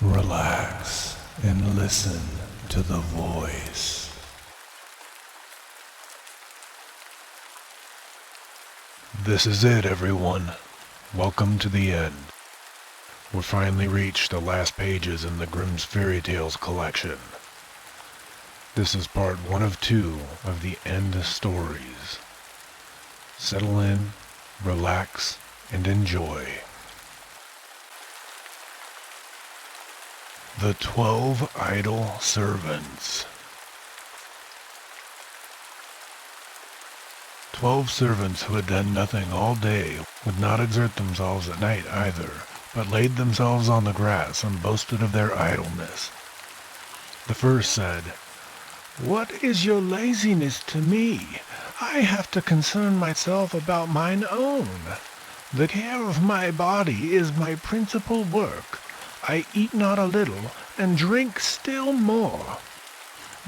Relax and listen to the voice. This is it, everyone. Welcome to the end. We've finally reached the last pages in the Grimm's Fairy Tales collection. This is part 1 of 2 of the end stories. Settle in, relax, and enjoy. The 12 Idle Servants. 12 servants who had done nothing all day would not exert themselves at night either, but laid themselves on the grass and boasted of their idleness. The first said, "What is your laziness to me? I have to concern myself about mine own. The care of my body is my principal work. I eat not a little, and drink still more.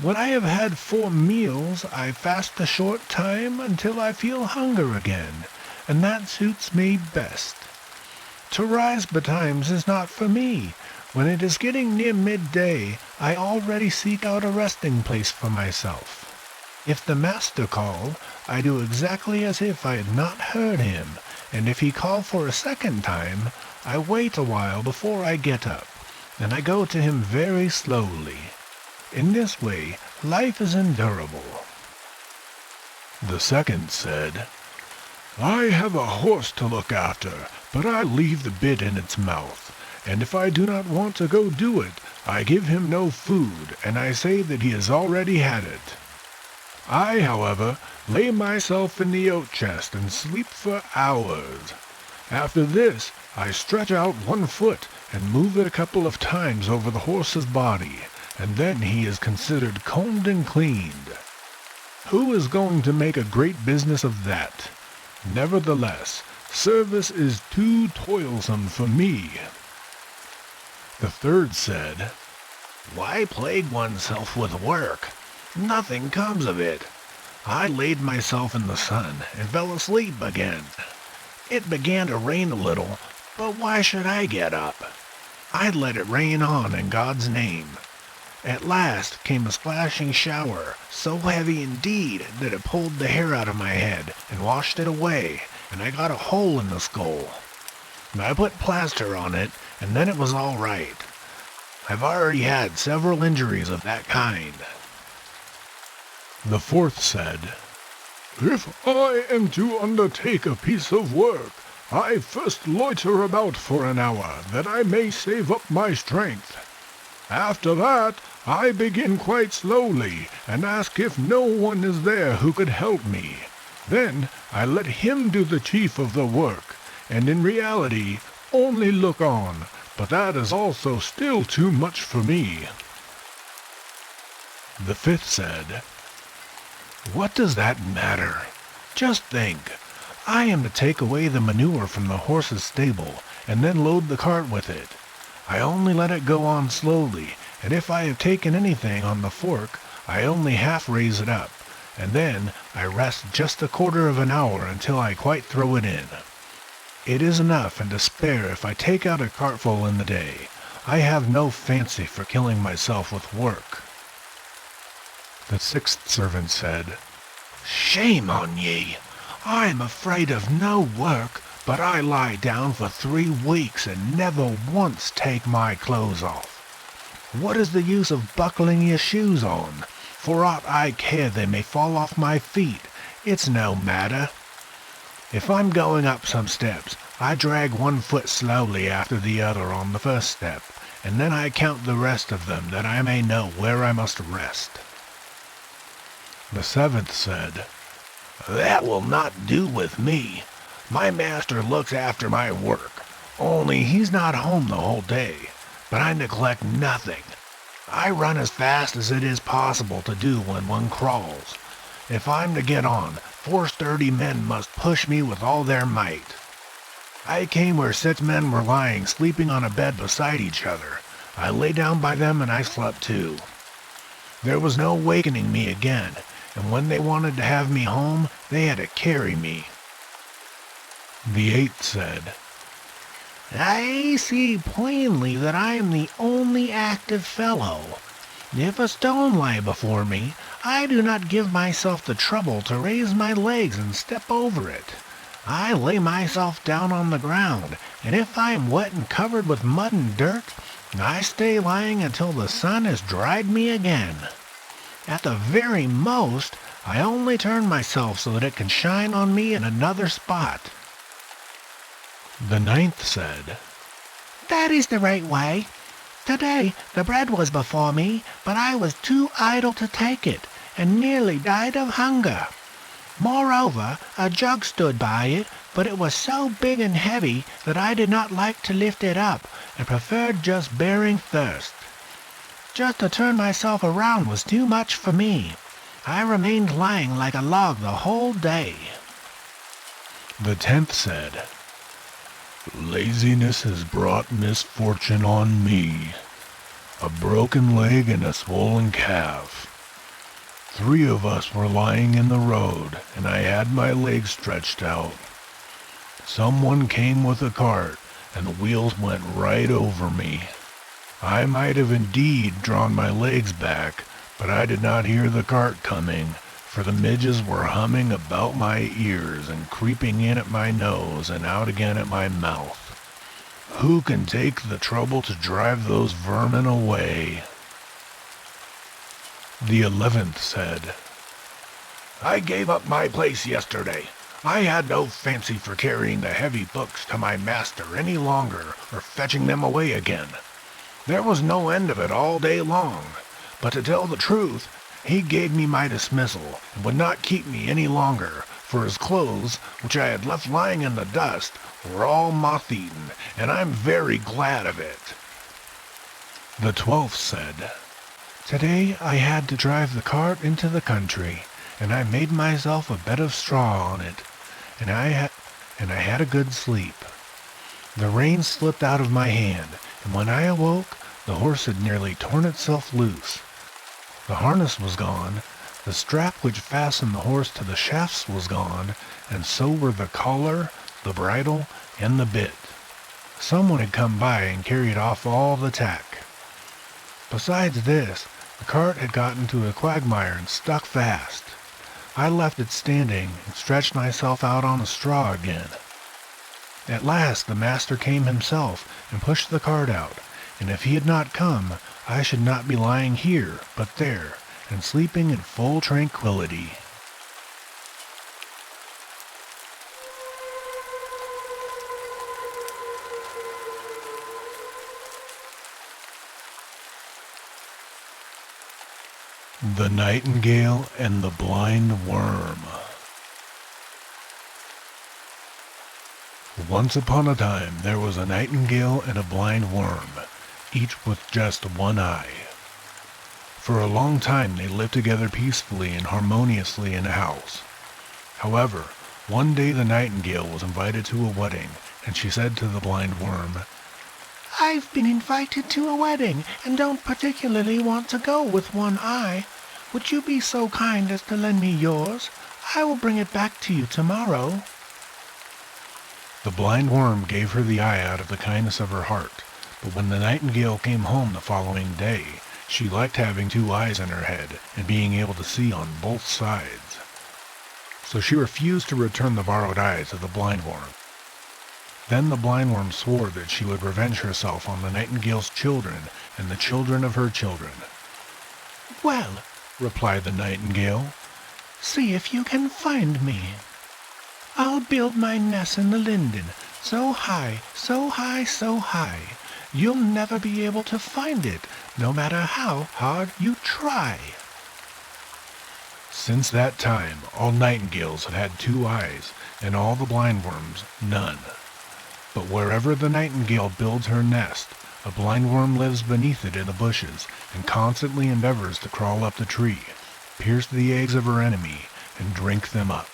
When I have had 4 meals, I fast a short time until I feel hunger again, and that suits me best. To rise betimes is not for me. When it is getting near midday, I already seek out a resting place for myself. If the master call, I do exactly as if I had not heard him, and if he call for a second time, I wait a while before I get up, and I go to him very slowly. In this way, life is endurable." The second said, "I have a horse to look after, but I leave the bit in its mouth, and if I do not want to go do it, I give him no food, and I say that he has already had it. I, however, lay myself in the oat chest and sleep for hours. After this, I stretch out one foot and move it a couple of times over the horse's body, and then he is considered combed and cleaned. Who is going to make a great business of that? Nevertheless, service is too toilsome for me." The third said, "Why plague oneself with work? Nothing comes of it. I laid myself in the sun and fell asleep again. It began to rain a little, but why should I get up? I'd let it rain on in God's name. At last came a splashing shower, so heavy indeed that it pulled the hair out of my head and washed it away, and I got a hole in the skull. I put plaster on it, and then it was all right. I've already had several injuries of that kind." The fourth said, "If I am to undertake a piece of work, I first loiter about for an hour, that I may save up my strength. After that, I begin quite slowly, and ask if no one is there who could help me. Then I let him do the chief of the work, and in reality only look on, but that is also still too much for me." The fifth said, "What does that matter? Just think. I am to take away the manure from the horse's stable, and then load the cart with it. I only let it go on slowly, and if I have taken anything on the fork, I only half raise it up, and then I rest just a quarter of an hour until I quite throw it in. It is enough and to spare if I take out a cartful in the day. I have no fancy for killing myself with work." The sixth servant said, "Shame on ye! I am afraid of no work, but I lie down for 3 weeks and never once take my clothes off. What is the use of buckling your shoes on? For aught I care they may fall off my feet. It's no matter. If I'm going up some steps, I drag one foot slowly after the other on the first step, and then I count the rest of them that I may know where I must rest." The seventh said, "That will not do with me. My master looks after my work, only he's not home the whole day, but I neglect nothing. I run as fast as it is possible to do when one crawls. If I'm to get on, 4 sturdy men must push me with all their might. I came where 6 men were lying sleeping on a bed beside each other. I lay down by them and I slept too. There was no wakening me again, and when they wanted to have me home, they had to carry me." The eighth said, I see plainly that I am the only active fellow. If a stone lie before me, I do not give myself the trouble to raise my legs and step over it. I lay myself down on the ground, and if I am wet and covered with mud and dirt, I stay lying until the sun has dried me again. At the very most, I only turn myself so that it can shine on me in another spot." The ninth said, "That is the right way. Today the bread was before me, but I was too idle to take it, and nearly died of hunger. Moreover, a jug stood by it, but it was so big and heavy that I did not like to lift it up, and preferred just bearing thirst. Just to turn myself around was too much for me. I remained lying like a log the whole day." The 10th said, "Laziness has brought misfortune on me. A broken leg and a swollen calf. 3 of us were lying in the road, and I had my legs stretched out. Someone came with a cart, and the wheels went right over me. I might have indeed drawn my legs back, but I did not hear the cart coming, for the midges were humming about my ears and creeping in at my nose and out again at my mouth. Who can take the trouble to drive those vermin away?" The 11th said, "I gave up my place yesterday. I had no fancy for carrying the heavy books to my master any longer or fetching them away again. There was no end of it all day long, but to tell the truth, he gave me my dismissal and would not keep me any longer, for his clothes, which I had left lying in the dust, were all moth-eaten, and I'm very glad of it." The 12th said, "Today I had to drive the cart into the country, and I made myself a bed of straw on it, and I had a good sleep. The reins slipped out of my hand, and when I awoke, the horse had nearly torn itself loose. The harness was gone, the strap which fastened the horse to the shafts was gone, and so were the collar, the bridle, and the bit. Someone had come by and carried off all the tack. Besides this, the cart had got into a quagmire and stuck fast. I left it standing and stretched myself out on the straw again. At last the master came himself and pushed the cart out, and if he had not come, I should not be lying here, but there, and sleeping in full tranquillity." The Nightingale and the Blind Worm. Once upon a time there was a nightingale and a blind worm, each with just one eye. For a long time they lived together peacefully and harmoniously in a house. However, one day the nightingale was invited to a wedding, and she said to the blind worm, "I've been invited to a wedding, and don't particularly want to go with one eye. Would you be so kind as to lend me yours? I will bring it back to you tomorrow." The blind worm gave her the eye out of the kindness of her heart, but when the nightingale came home the following day, she liked having 2 eyes in her head and being able to see on both sides. So she refused to return the borrowed eye to the blind worm. Then the blind worm swore that she would revenge herself on the nightingale's children and the children of her children. "Well," replied the nightingale, "see if you can find me. I'll build my nest in the linden, so high, so high, so high, you'll never be able to find it, no matter how hard you try." Since that time, all nightingales have had 2 eyes, and all the blind worms none. But wherever the nightingale builds her nest, a blind worm lives beneath it in the bushes, and constantly endeavors to crawl up the tree, pierce the eggs of her enemy, and drink them up.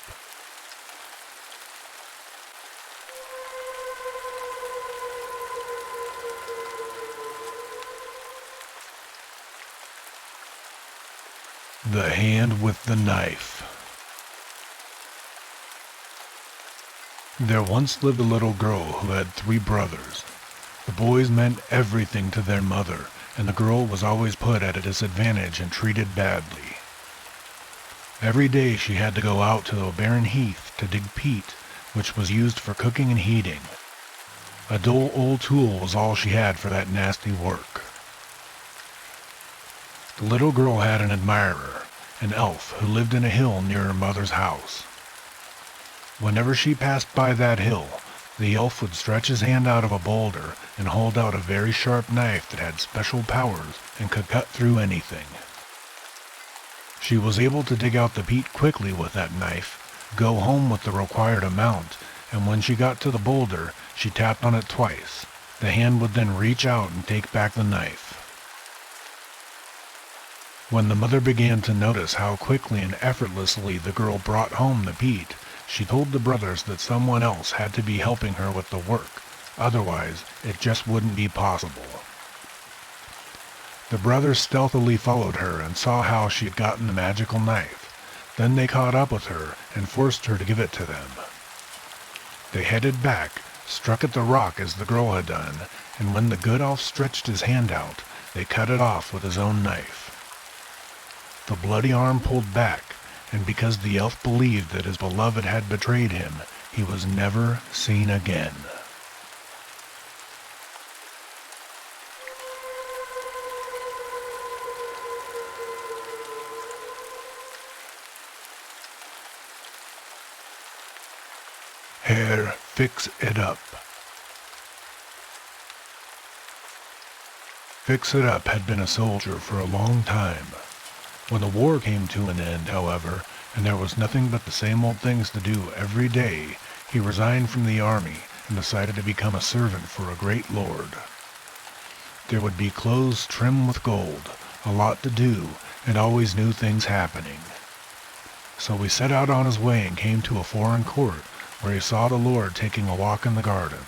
The Hand with the Knife. There once lived a little girl who had 3 brothers. The boys meant everything to their mother, and the girl was always put at a disadvantage and treated badly. Every day she had to go out to a barren heath to dig peat, which was used for cooking and heating. A dull old tool was all she had for that nasty work. The little girl had an admirer, an elf who lived in a hill near her mother's house. Whenever she passed by that hill, the elf would stretch his hand out of a boulder and hold out a very sharp knife that had special powers and could cut through anything. She was able to dig out the peat quickly with that knife, go home with the required amount, and when she got to the boulder, she tapped on it twice. The hand would then reach out and take back the knife. When the mother began to notice how quickly and effortlessly the girl brought home the peat, she told the brothers that someone else had to be helping her with the work, otherwise it just wouldn't be possible. The brothers stealthily followed her and saw how she had gotten the magical knife. Then they caught up with her and forced her to give it to them. They headed back, struck at the rock as the girl had done, and when the good elf stretched his hand out, they cut it off with his own knife. The bloody arm pulled back, and because the elf believed that his beloved had betrayed him, he was never seen again. Herr, fix it up. Fix it up had been a soldier for a long time. When the war came to an end, however, and there was nothing but the same old things to do every day, he resigned from the army and decided to become a servant for a great lord. There would be clothes trimmed with gold, a lot to do, and always new things happening. So he set out on his way and came to a foreign court, where he saw the lord taking a walk in the garden.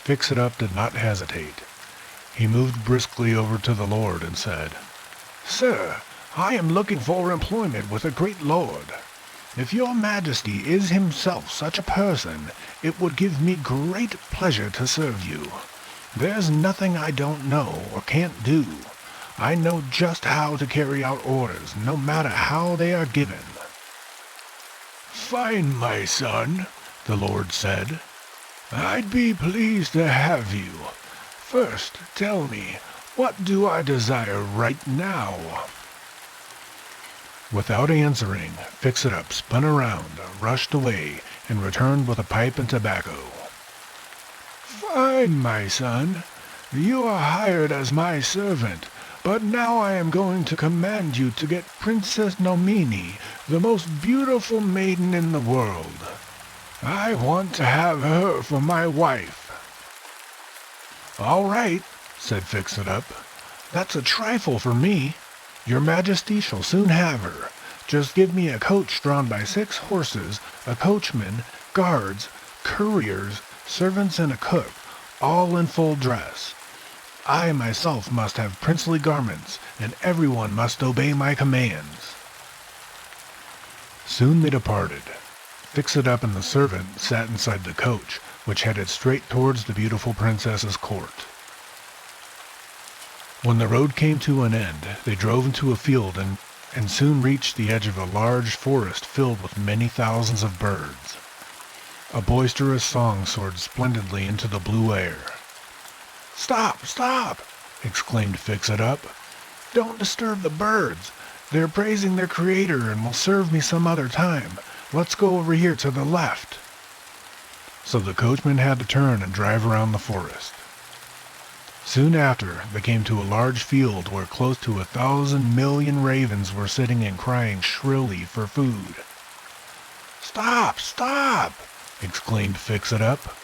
Fix-It-Up did not hesitate. He moved briskly over to the lord and said, "Sir, I am looking for employment with a great lord. If your majesty is himself such a person, it would give me great pleasure to serve you. There's nothing I don't know or can't do. I know just how to carry out orders, no matter how they are given." "Fine, my son," the lord said. "I'd be pleased to have you. First, tell me, what do I desire right now?" Without answering, Fix-It-Up spun around, rushed away, and returned with a pipe and tobacco. "Fine, my son. You are hired as my servant, but now I am going to command you to get Princess Nomini, the most beautiful maiden in the world. I want to have her for my wife." "All right," said Fix-It-Up. "That's a trifle for me. Your majesty shall soon have her. Just give me a coach drawn by 6 horses, a coachman, guards, couriers, servants, and a cook, all in full dress. I myself must have princely garments, and everyone must obey my commands." Soon they departed. Fix-It-Up and the servant sat inside the coach, which headed straight towards the beautiful princess's court. When the road came to an end, they drove into a field and soon reached the edge of a large forest filled with many thousands of birds. A boisterous song soared splendidly into the blue air. "Stop! Stop!" exclaimed Fix-It-Up. "Don't disturb the birds. They're praising their creator and will serve me some other time. Let's go over here to the left." So the coachman had to turn and drive around the forest. Soon after, they came to a large field where close to 1,000 million ravens were sitting and crying shrilly for food. "Stop! Stop!" exclaimed Fix-It-Up.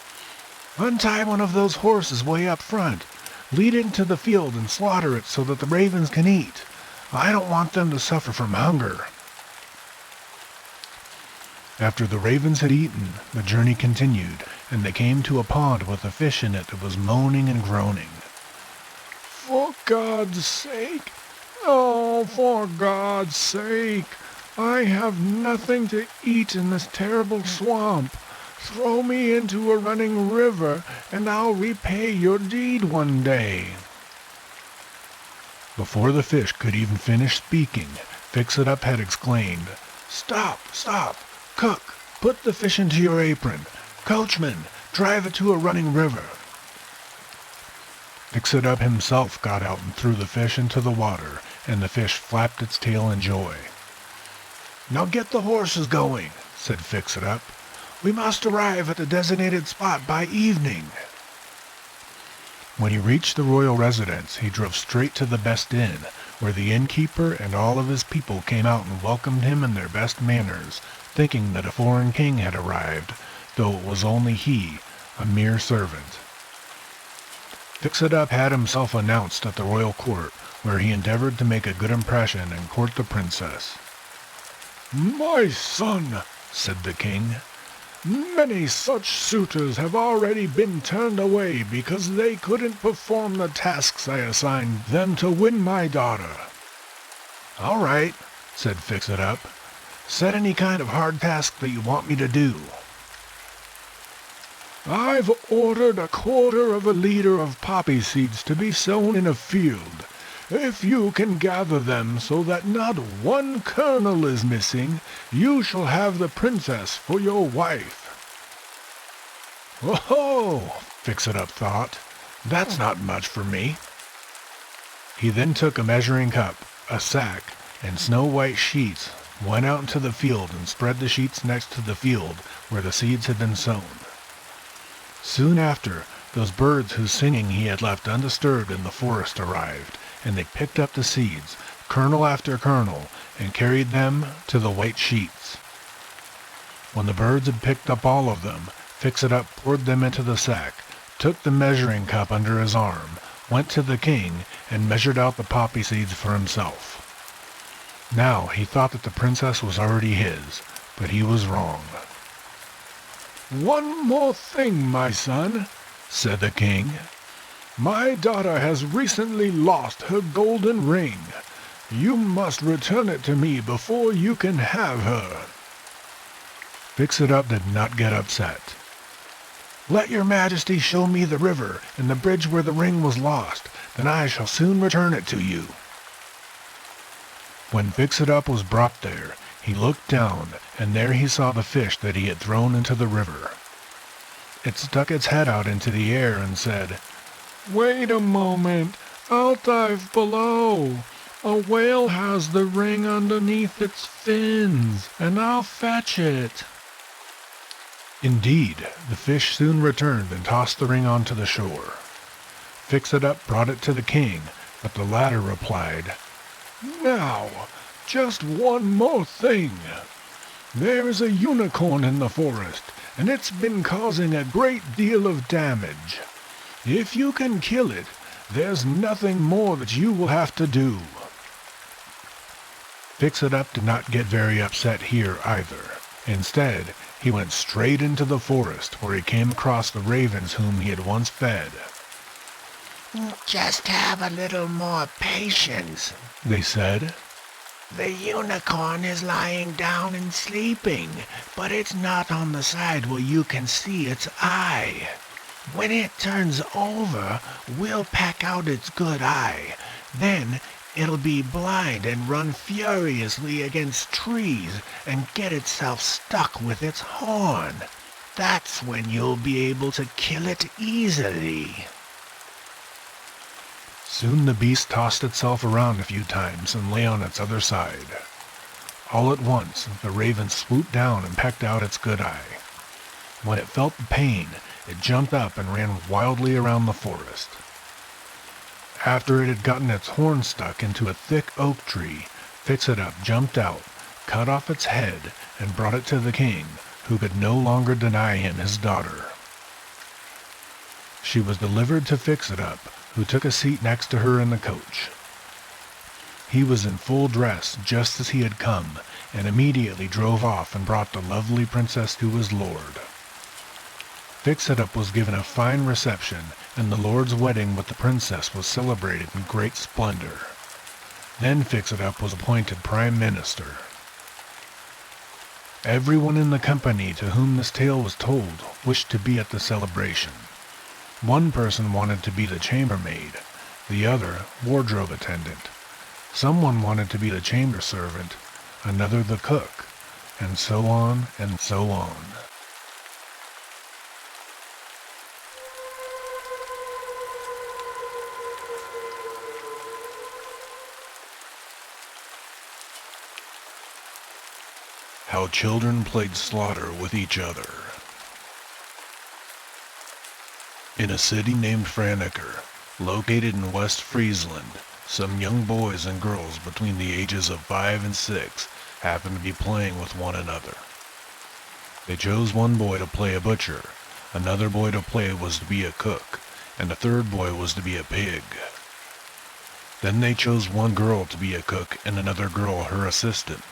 "Untie one of those horses way up front. Lead it into the field and slaughter it so that the ravens can eat. I don't want them to suffer from hunger." After the ravens had eaten, the journey continued, and they came to a pond with a fish in it that was moaning and groaning. "For God's sake! Oh, for God's sake! I have nothing to eat in this terrible swamp. Throw me into a running river, and I'll repay your deed one day." Before the fish could even finish speaking, Fix-It-Up had exclaimed, "Stop! Stop! Cook, put the fish into your apron. Coachman, drive it to a running river." Fix-It-Up himself got out and threw the fish into the water, and the fish flapped its tail in joy. "Now get the horses going," said Fix-It-Up. "We must arrive at the designated spot by evening." When he reached the royal residence, he drove straight to the best inn, where the innkeeper and all of his people came out and welcomed him in their best manners, thinking that a foreign king had arrived, though it was only he, a mere servant. Fix-It-Up had himself announced at the royal court, where he endeavored to make a good impression and court the princess. "My son," said the king, "many such suitors have already been turned away because they couldn't perform the tasks I assigned them to win my daughter." "All right," said Fix-It-Up. "Set any kind of hard task that you want me to do." "I've ordered 1/4 of a liter of poppy seeds to be sown in a field. If you can gather them so that not one kernel is missing, you shall have the princess for your wife." "Oh," Fix-It-Up thought, "that's not much for me." He then took a measuring cup, a sack, and snow-white sheets, went out into the field and spread the sheets next to the field where the seeds had been sown. Soon after, those birds whose singing he had left undisturbed in the forest arrived, and they picked up the seeds, kernel after kernel, and carried them to the white sheets. When the birds had picked up all of them, Fix-It-Up poured them into the sack, took the measuring cup under his arm, went to the king, and measured out the poppy seeds for himself. Now he thought that the princess was already his, but he was wrong. "One more thing, my son," said the king. "My daughter has recently lost her golden ring. You must return it to me before you can have her." Fix-It-Up did not get upset. "Let your majesty show me the river and the bridge where the ring was lost, then I shall soon return it to you." When Fix-It-Up was brought there, he looked down, and there he saw the fish that he had thrown into the river. It stuck its head out into the air and said, "Wait a moment, I'll dive below. A whale has the ring underneath its fins, and I'll fetch it." Indeed, the fish soon returned and tossed the ring onto the shore. Fix-It-Up brought it to the king, but the latter replied, "Now, just one more thing. There's a unicorn in the forest, and it's been causing a great deal of damage. If you can kill it, there's nothing more that you will have to do." Fix-It-Up did not get very upset here either. Instead, he went straight into the forest, where he came across the ravens whom he had once fed. "Just have a little more patience," they said. "The unicorn is lying down and sleeping, but it's not on the side where you can see its eye. When it turns over, we'll peck out its good eye. Then it'll be blind and run furiously against trees and get itself stuck with its horn. That's when you'll be able to kill it easily." Soon the beast tossed itself around a few times and lay on its other side. All at once, the raven swooped down and pecked out its good eye. When it felt the pain, it jumped up and ran wildly around the forest. After it had gotten its horn stuck into a thick oak tree, Fix-It-Up jumped out, cut off its head, and brought it to the king, who could no longer deny him his daughter. She was delivered to Fix-It-Up, who took a seat next to her in the coach. He was in full dress, just as he had come, and immediately drove off and brought the lovely princess to his lord. Fix-It-Up was given a fine reception, and the lord's wedding with the princess was celebrated in great splendor. Then Fix-It-Up was appointed prime minister. Everyone in the company to whom this tale was told wished to be at the celebration. One person wanted to be the chambermaid, the other wardrobe attendant. Someone wanted to be the chamber servant, another the cook, and so on and so on. How children played slaughter with each other. In a city named Franeker, located in West Friesland, some young boys and girls between the ages of 5 and 6 happened to be playing with one another. They chose one boy to play a butcher, another boy to be a cook, and a third boy was to be a pig. Then they chose one girl to be a cook and another girl her assistant.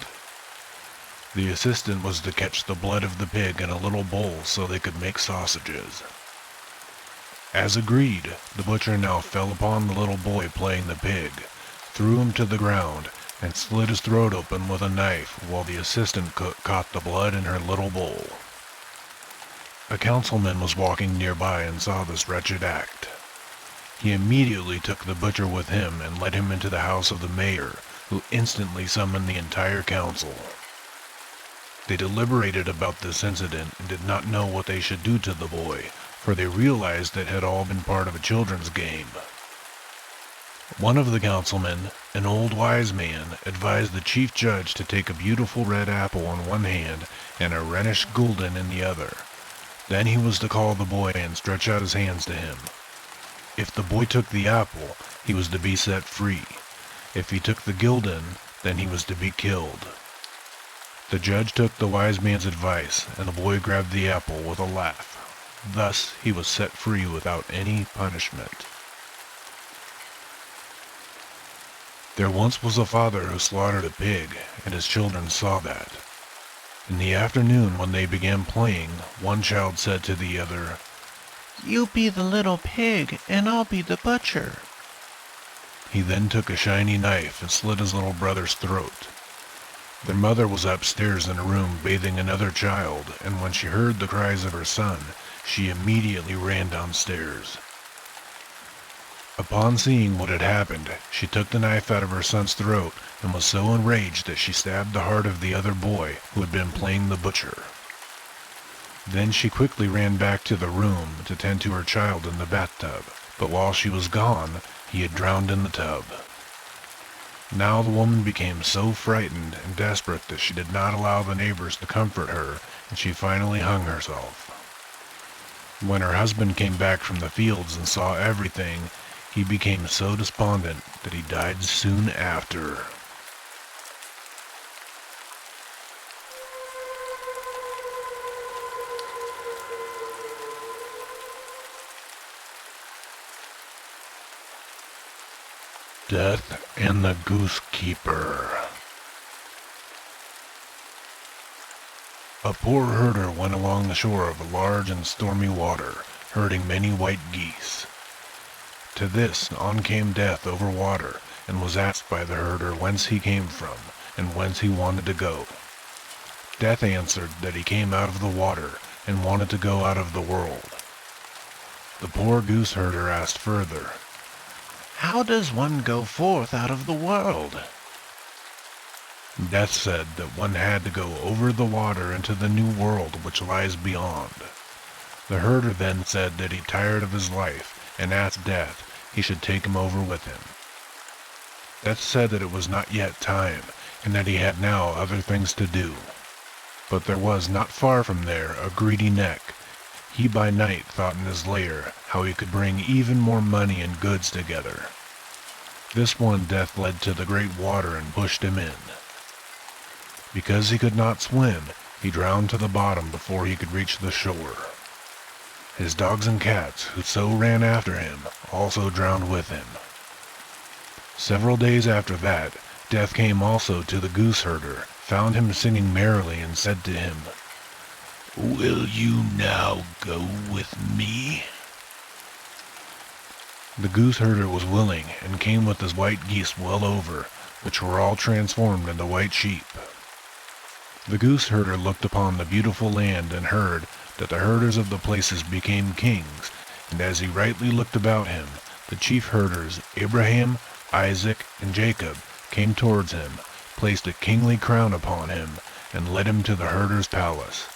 The assistant was to catch the blood of the pig in a little bowl so they could make sausages. As agreed, the butcher now fell upon the little boy playing the pig, threw him to the ground, and slit his throat open with a knife while the assistant cook caught the blood in her little bowl. A councilman was walking nearby and saw this wretched act. He immediately took the butcher with him and led him into the house of the mayor, who instantly summoned the entire council. They deliberated about this incident and did not know what they should do to the boy, for they realized it had all been part of a children's game. One of the councilmen, an old wise man, advised the chief judge to take a beautiful red apple in one hand and a reddish gulden in the other. Then he was to call the boy and stretch out his hands to him. If the boy took the apple, he was to be set free. If he took the gulden, then he was to be killed. The judge took the wise man's advice, and the boy grabbed the apple with a laugh. Thus he was set free without any punishment. There once was a father who slaughtered a pig, and his children saw that. In the afternoon, when they began playing, one child said to the other, "You be the little pig, and I'll be the butcher." He then took a shiny knife and slit his little brother's throat. Their mother was upstairs in a room bathing another child, and when she heard the cries of her son, she immediately ran downstairs. Upon seeing what had happened, she took the knife out of her son's throat and was so enraged that she stabbed the heart of the other boy who had been playing the butcher. Then she quickly ran back to the room to tend to her child in the bathtub, but while she was gone, he had drowned in the tub. Now the woman became so frightened and desperate that she did not allow the neighbors to comfort her, and she finally hung herself. When her husband came back from the fields and saw everything, he became so despondent that he died soon after. Death and the Goose Keeper. A poor herder went along the shore of a large and stormy water, herding many white geese. To this on came Death over water, and was asked by the herder whence he came from, and whence he wanted to go. Death answered that he came out of the water, and wanted to go out of the world. The poor goose herder asked further, "How does one go forth out of the world?" Death said that one had to go over the water into the new world which lies beyond. The herder then said that he tired of his life, and asked Death he should take him over with him. Death said that it was not yet time, and that he had now other things to do. But there was not far from there a greedy neck. He by night thought in his lair how he could bring even more money and goods together. This one Death led to the great water and pushed him in. Because he could not swim, he drowned to the bottom before he could reach the shore. His dogs and cats, who so ran after him, also drowned with him. Several days after that, Death came also to the goose herder, found him singing merrily, and said to him, "Will you now go with me?" The goose herder was willing, and came with his white geese well over, which were all transformed into white sheep. The goose herder looked upon the beautiful land and heard that the herders of the places became kings, and as he rightly looked about him, the chief herders, Abraham, Isaac, and Jacob, came towards him, placed a kingly crown upon him, and led him to the herder's palace.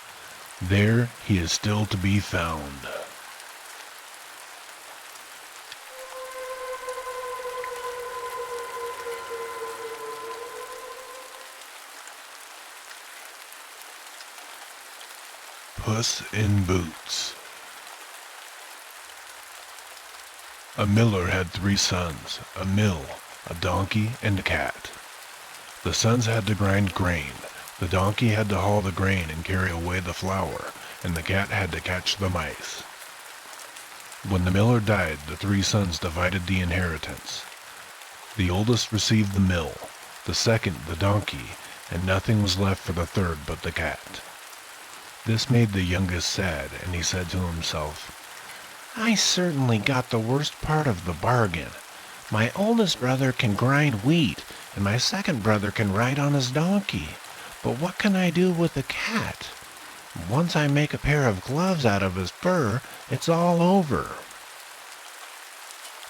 There he is still to be found. Puss in Boots. A miller had 3 sons, a mill, a donkey, and a cat. The sons had to grind grain, the donkey had to haul the grain and carry away the flour, and the cat had to catch the mice. When the miller died, the 3 sons divided the inheritance. The oldest received the mill, the second the donkey, and nothing was left for the third but the cat. This made the youngest sad, and he said to himself, I certainly got the worst part of the bargain. My oldest brother can grind wheat, and my second brother can ride on his donkey. But what can I do with the cat? Once I make a pair of gloves out of his fur, it's all over.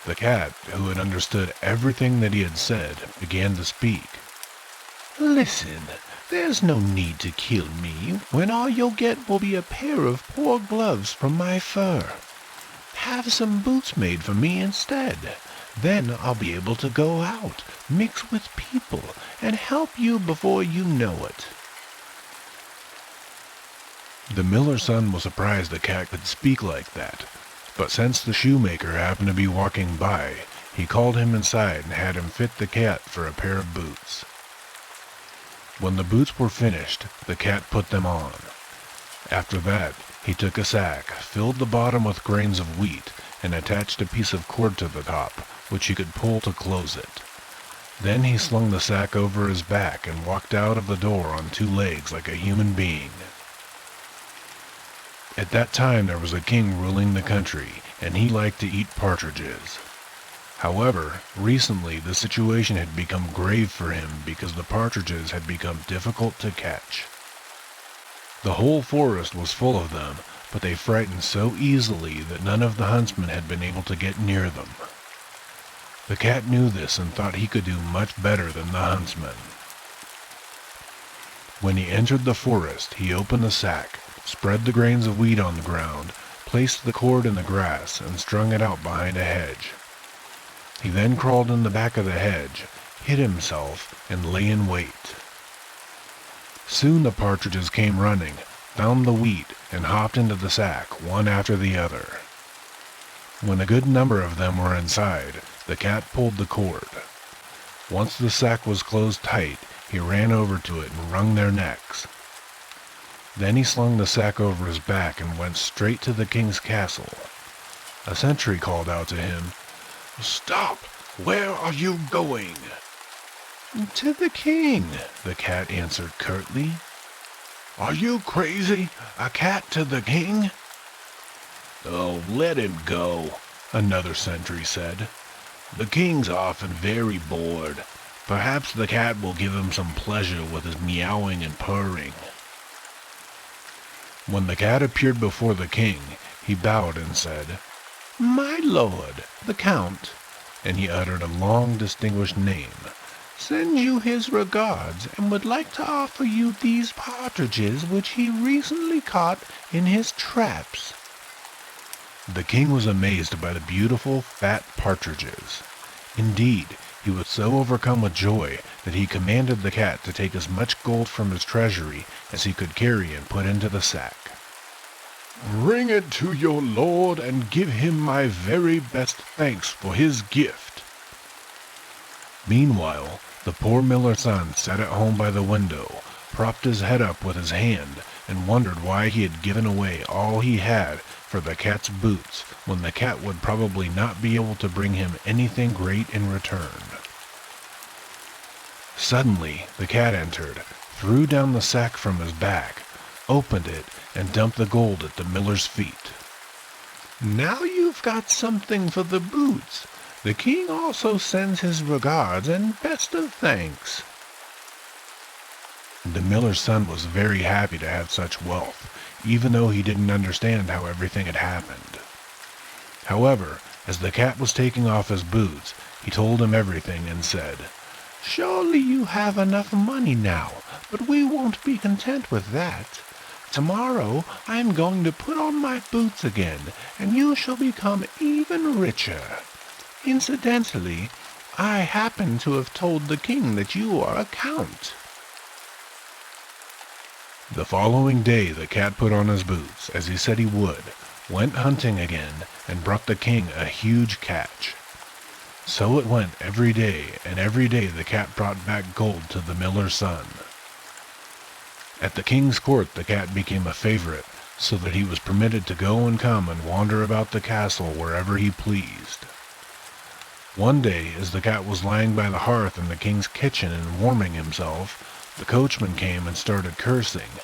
The cat, who had understood everything that he had said, began to speak. Listen, there's no need to kill me when all you'll get will be a pair of poor gloves from my fur. Have some boots made for me instead. Then I'll be able to go out, mix with people, and help you before you know it. The miller's son was surprised the cat could speak like that, but since the shoemaker happened to be walking by, he called him inside and had him fit the cat for a pair of boots. When the boots were finished, the cat put them on. After that, he took a sack, filled the bottom with grains of wheat, and attached a piece of cord to the top, which he could pull to close it. Then he slung the sack over his back and walked out of the door on 2 legs like a human being. At that time there was a king ruling the country, and he liked to eat partridges. However, recently the situation had become grave for him because the partridges had become difficult to catch. The whole forest was full of them, but they frightened so easily that none of the huntsmen had been able to get near them. The cat knew this and thought he could do much better than the huntsmen. When he entered the forest, he opened the sack, spread the grains of wheat on the ground, placed the cord in the grass, and strung it out behind a hedge. He then crawled in the back of the hedge, hid himself, and lay in wait. Soon the partridges came running, found the wheat, and hopped into the sack, one after the other. When a good number of them were inside, the cat pulled the cord. Once the sack was closed tight, he ran over to it and wrung their necks. Then he slung the sack over his back and went straight to the king's castle. A sentry called out to him, "Stop! Where are you going?" To the king, the cat answered curtly. Are you crazy? A cat to the king? Oh, let him go, another sentry said. The king's often very bored. Perhaps the cat will give him some pleasure with his meowing and purring. When the cat appeared before the king, he bowed and said, My lord, the count, and he uttered a long, distinguished name, sends you his regards and would like to offer you these partridges which he recently caught in his traps. The king was amazed by the beautiful, fat partridges. Indeed, he was so overcome with joy that he commanded the cat to take as much gold from his treasury as he could carry and put into the sack. Bring it to your lord and give him my very best thanks for his gift. Meanwhile, the poor miller's son sat at home by the window, propped his head up with his hand, and wondered why he had given away all he had for the cat's boots, when the cat would probably not be able to bring him anything great in return. Suddenly, the cat entered, threw down the sack from his back, opened it, and dumped the gold at the miller's feet. Now you've got something for the boots. The king also sends his regards and best of thanks. The miller's son was very happy to have such wealth, even though he didn't understand how everything had happened. However, as the cat was taking off his boots, he told him everything and said, "Surely you have enough money now, but we won't be content with that. Tomorrow I am going to put on my boots again, and you shall become even richer. Incidentally, I happen to have told the king that you are a count." The following day the cat put on his boots, as he said he would, went hunting again, and brought the king a huge catch. So it went every day, and every day the cat brought back gold to the miller's son. At the king's court the cat became a favorite, so that he was permitted to go and come and wander about the castle wherever he pleased. One day, as the cat was lying by the hearth in the king's kitchen and warming himself, the coachman came and started cursing.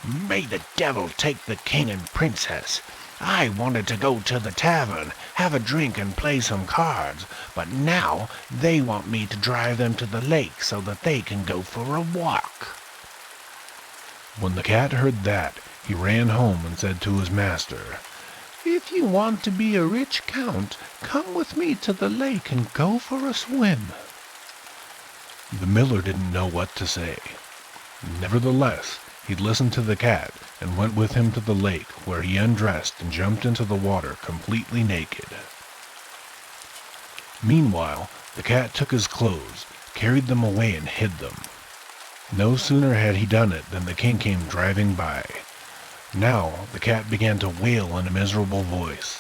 "May the devil take the king and princess! I wanted to go to the tavern, have a drink and play some cards, but now they want me to drive them to the lake so that they can go for a walk." When the cat heard that, he ran home and said to his master, "If you want to be a rich count, come with me to the lake and go for a swim." The miller didn't know what to say. Nevertheless, he listened to the cat and went with him to the lake, where he undressed and jumped into the water completely naked. Meanwhile, the cat took his clothes, carried them away and hid them. No sooner had he done it than the king came driving by. Now the cat began to wail in a miserable voice.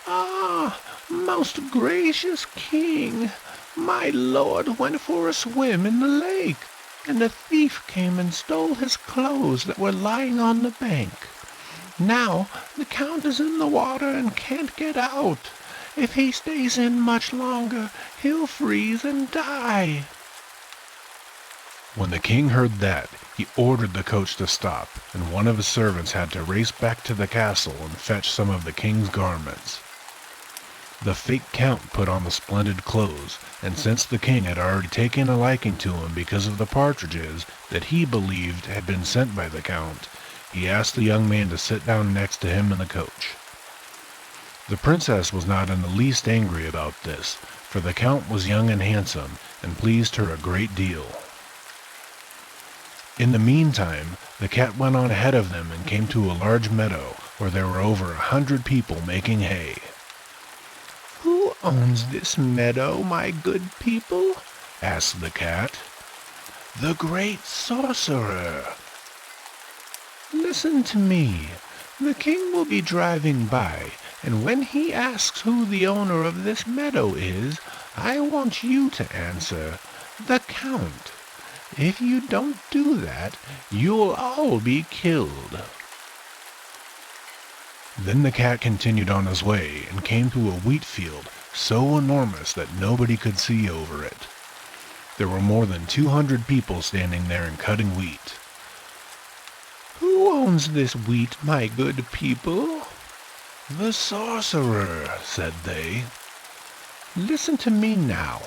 "Ah, most gracious king, my lord went for a swim in the lake, and a thief came and stole his clothes that were lying on the bank. Now the count is in the water and can't get out. If he stays in much longer, he'll freeze and die." When the king heard that, he ordered the coach to stop, and one of his servants had to race back to the castle and fetch some of the king's garments. The fake count put on the splendid clothes, and since the king had already taken a liking to him because of the partridges that he believed had been sent by the count, he asked the young man to sit down next to him in the coach. The princess was not in the least angry about this, for the count was young and handsome, and pleased her a great deal. In the meantime, the cat went on ahead of them and came to a large meadow where there were over 100 people making hay. "Who owns this meadow, my good people?" asked the cat. "The great sorcerer." "Listen to me. The king will be driving by, and when he asks who the owner of this meadow is, I want you to answer, 'The Count.' If you don't do that, you'll all be killed." Then the cat continued on his way and came to a wheat field so enormous that nobody could see over it. There were more than 200 people standing there and cutting wheat. "Who owns this wheat, my good people?" "The sorcerer," said they. "Listen to me now.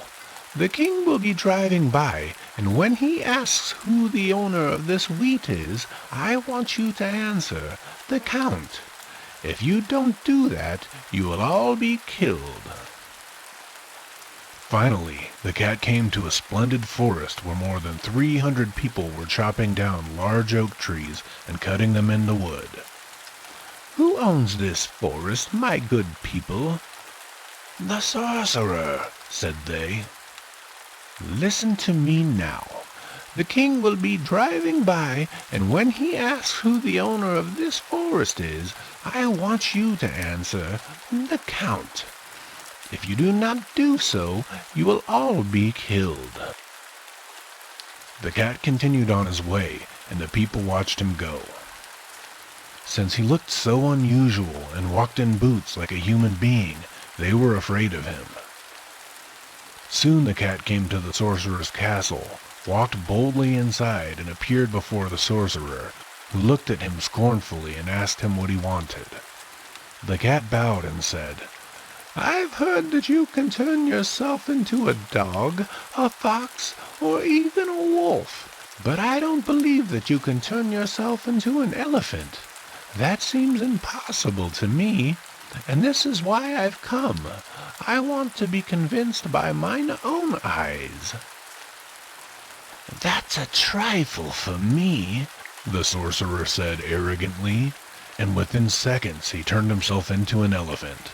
The king will be driving by, and when he asks who the owner of this wheat is, I want you to answer, 'The Count.' If you don't do that, you will all be killed." Finally, the cat came to a splendid forest where more than 300 people were chopping down large oak trees and cutting them into wood. "Who owns this forest, my good people?" "The sorcerer," said they. "Listen to me now. The king will be driving by, and when he asks who the owner of this forest is, I want you to answer, 'The Count.' If you do not do so, you will all be killed." The cat continued on his way, and the people watched him go. Since he looked so unusual and walked in boots like a human being, they were afraid of him. Soon the cat came to the sorcerer's castle, walked boldly inside, and appeared before the sorcerer, who looked at him scornfully and asked him what he wanted. The cat bowed and said, "I've heard that you can turn yourself into a dog, a fox, or even a wolf. But I don't believe that you can turn yourself into an elephant. That seems impossible to me, and this is why I've come. I want to be convinced by mine own eyes." "That's a trifle for me," the sorcerer said arrogantly, and within seconds he turned himself into an elephant.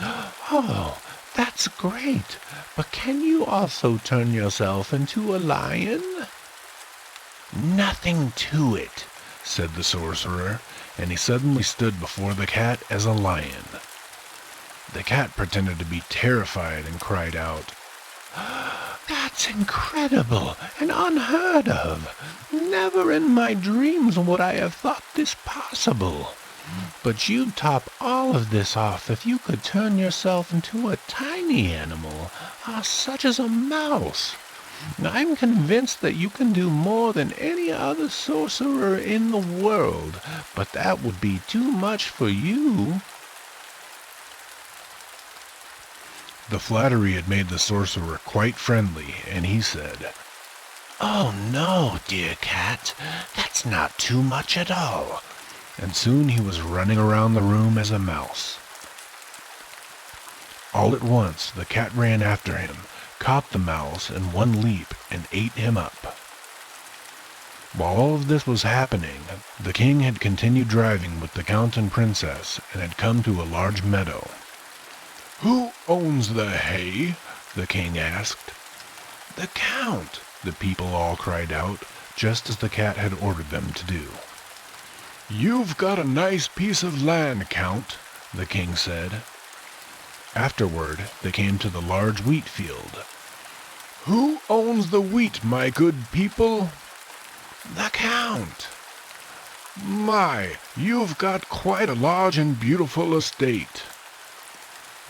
"Oh, that's great, but can you also turn yourself into a lion?" "Nothing to it," said the sorcerer, and he suddenly stood before the cat as a lion. The cat pretended to be terrified and cried out, "That's incredible and unheard of. Never in my dreams would I have thought this possible. But you'd top all of this off if you could turn yourself into a tiny animal, such as a mouse. I'm convinced that you can do more than any other sorcerer in the world, but that would be too much for you." The flattery had made the sorcerer quite friendly, and he said, "Oh no, dear cat, that's not too much at all." And soon he was running around the room as a mouse. All at once the cat ran after him, caught the mouse in one leap, and ate him up. While all of this was happening, the king had continued driving with the count and princess, and had come to a large meadow. "Who owns the hay?" the king asked. "The count," the people all cried out, just as the cat had ordered them to do. "You've got a nice piece of land, Count," the king said. Afterward, they came to the large wheat field. "Who owns the wheat, my good people?" "The count." "My, you've got quite a large and beautiful estate."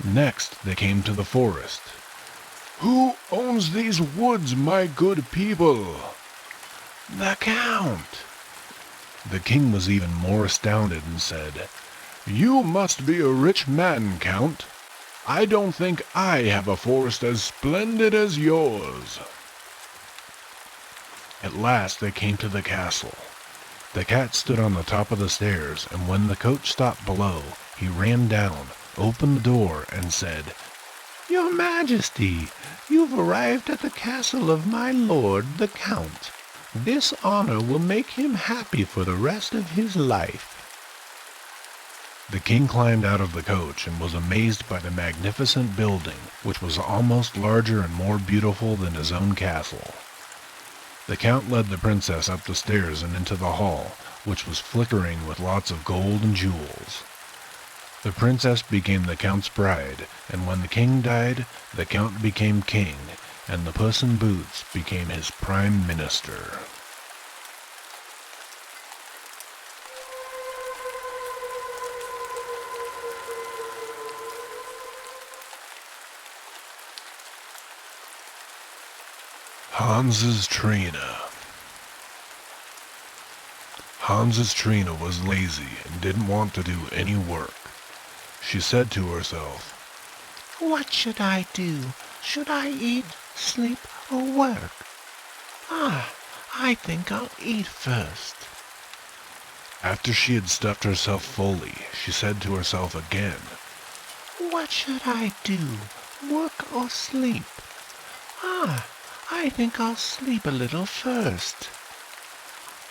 Next, they came to the forest. "Who owns these woods, my good people?" "The count." The king was even more astounded and said, "You must be a rich man, Count. I don't think I have a forest as splendid as yours." At last they came to the castle. The cat stood on the top of the stairs, and when the coach stopped below, he ran down, opened the door, and said, "Your Majesty, you've arrived at the castle of my lord, the Count. This honor will make him happy for the rest of his life." The king climbed out of the coach and was amazed by the magnificent building, which was almost larger and more beautiful than his own castle. The count led the princess up the stairs and into the hall, which was flickering with lots of gold and jewels. The princess became the count's bride, and when the king died, the count became king, and the Puss in Boots became his prime minister. Hans's Trina. Hans's Trina was lazy and didn't want to do any work. She said to herself, "What should I do? Should I eat, sleep, or work? I think I'll eat first." After she had stuffed herself fully, she said to herself again, "What should I do? Work or sleep? I think I'll sleep a little first."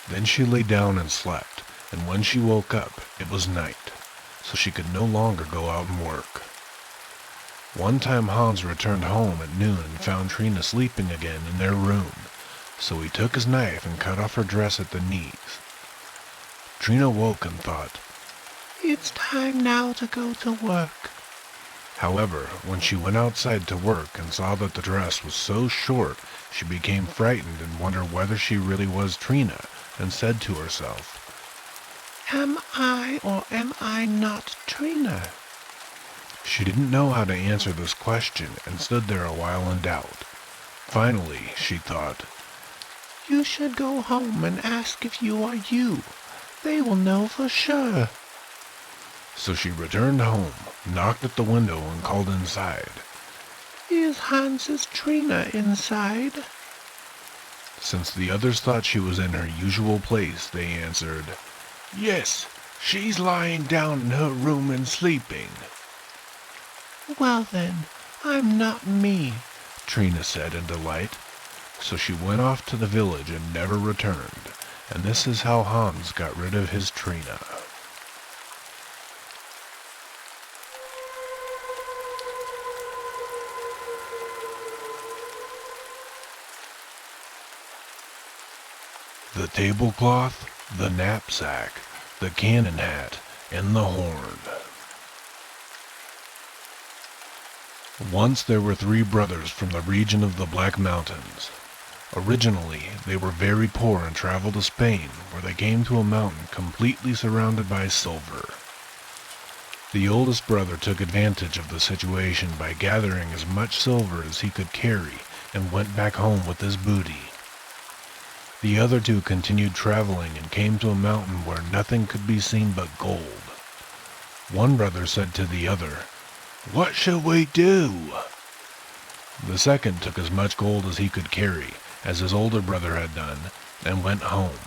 Then she lay down and slept, and when she woke up, it was night, so she could no longer go out and work. One time Hans returned home at noon and found Trina sleeping again in their room, so he took his knife and cut off her dress at the knees. Trina woke and thought, "It's time now to go to work." However, when she went outside to work and saw that the dress was so short, she became frightened and wondered whether she really was Trina, and said to herself, "Am I or am I not Trina?" She didn't know how to answer this question and stood there a while in doubt. Finally, she thought, "You should go home and ask if you are you. They will know for sure." So she returned home, knocked at the window, and called inside. "Is Hans's Trina inside?" Since the others thought she was in her usual place, they answered, Yes, she's lying down in her room and sleeping. Well then, I'm not me, Trina said in delight. So she went off to the village and never returned, and this is how Hans got rid of his Trina. The tablecloth, the knapsack, the cannon hat, and the horn. Once there were 3 brothers from the region of the Black Mountains. Originally, they were very poor and traveled to Spain, where they came to a mountain completely surrounded by silver. The oldest brother took advantage of the situation by gathering as much silver as he could carry and went back home with his booty. The other 2 continued traveling and came to a mountain where nothing could be seen but gold. One brother said to the other, What shall we do? The second took as much gold as he could carry, as his older brother had done, and went home.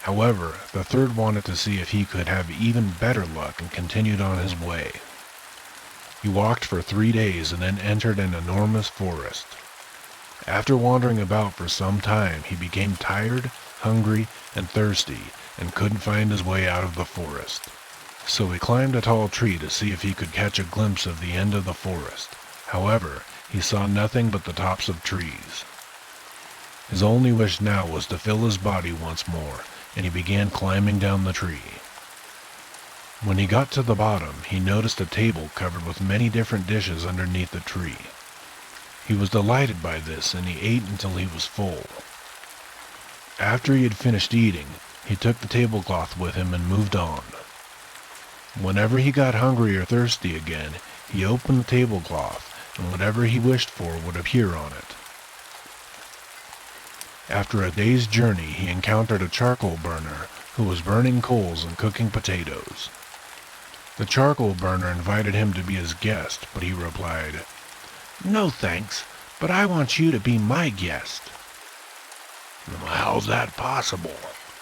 However, the third wanted to see if he could have even better luck and continued on his way. He walked for 3 days and then entered an enormous forest. After wandering about for some time, he became tired, hungry, and thirsty, and couldn't find his way out of the forest. So he climbed a tall tree to see if he could catch a glimpse of the end of the forest. However, he saw nothing but the tops of trees. His only wish now was to fill his body once more, and he began climbing down the tree. When he got to the bottom, he noticed a table covered with many different dishes underneath the tree. He was delighted by this, and he ate until he was full. After he had finished eating, he took the tablecloth with him and moved on. Whenever he got hungry or thirsty again, he opened the tablecloth, and whatever he wished for would appear on it. After a day's journey, he encountered a charcoal burner who was burning coals and cooking potatoes. The charcoal burner invited him to be his guest, but he replied, No thanks, but I want you to be my guest. How's that possible?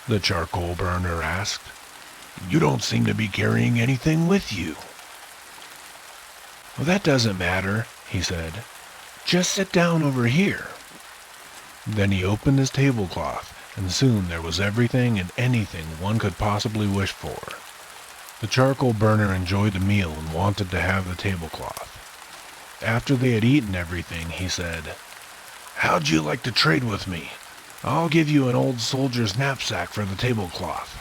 The charcoal burner asked. You don't seem to be carrying anything with you. Well, that doesn't matter, he said. Just sit down over here. Then he opened his tablecloth, and soon there was everything and anything one could possibly wish for. The charcoal burner enjoyed the meal and wanted to have the tablecloth. After they had eaten everything, he said, How'd you like to trade with me? I'll give you an old soldier's knapsack for the tablecloth.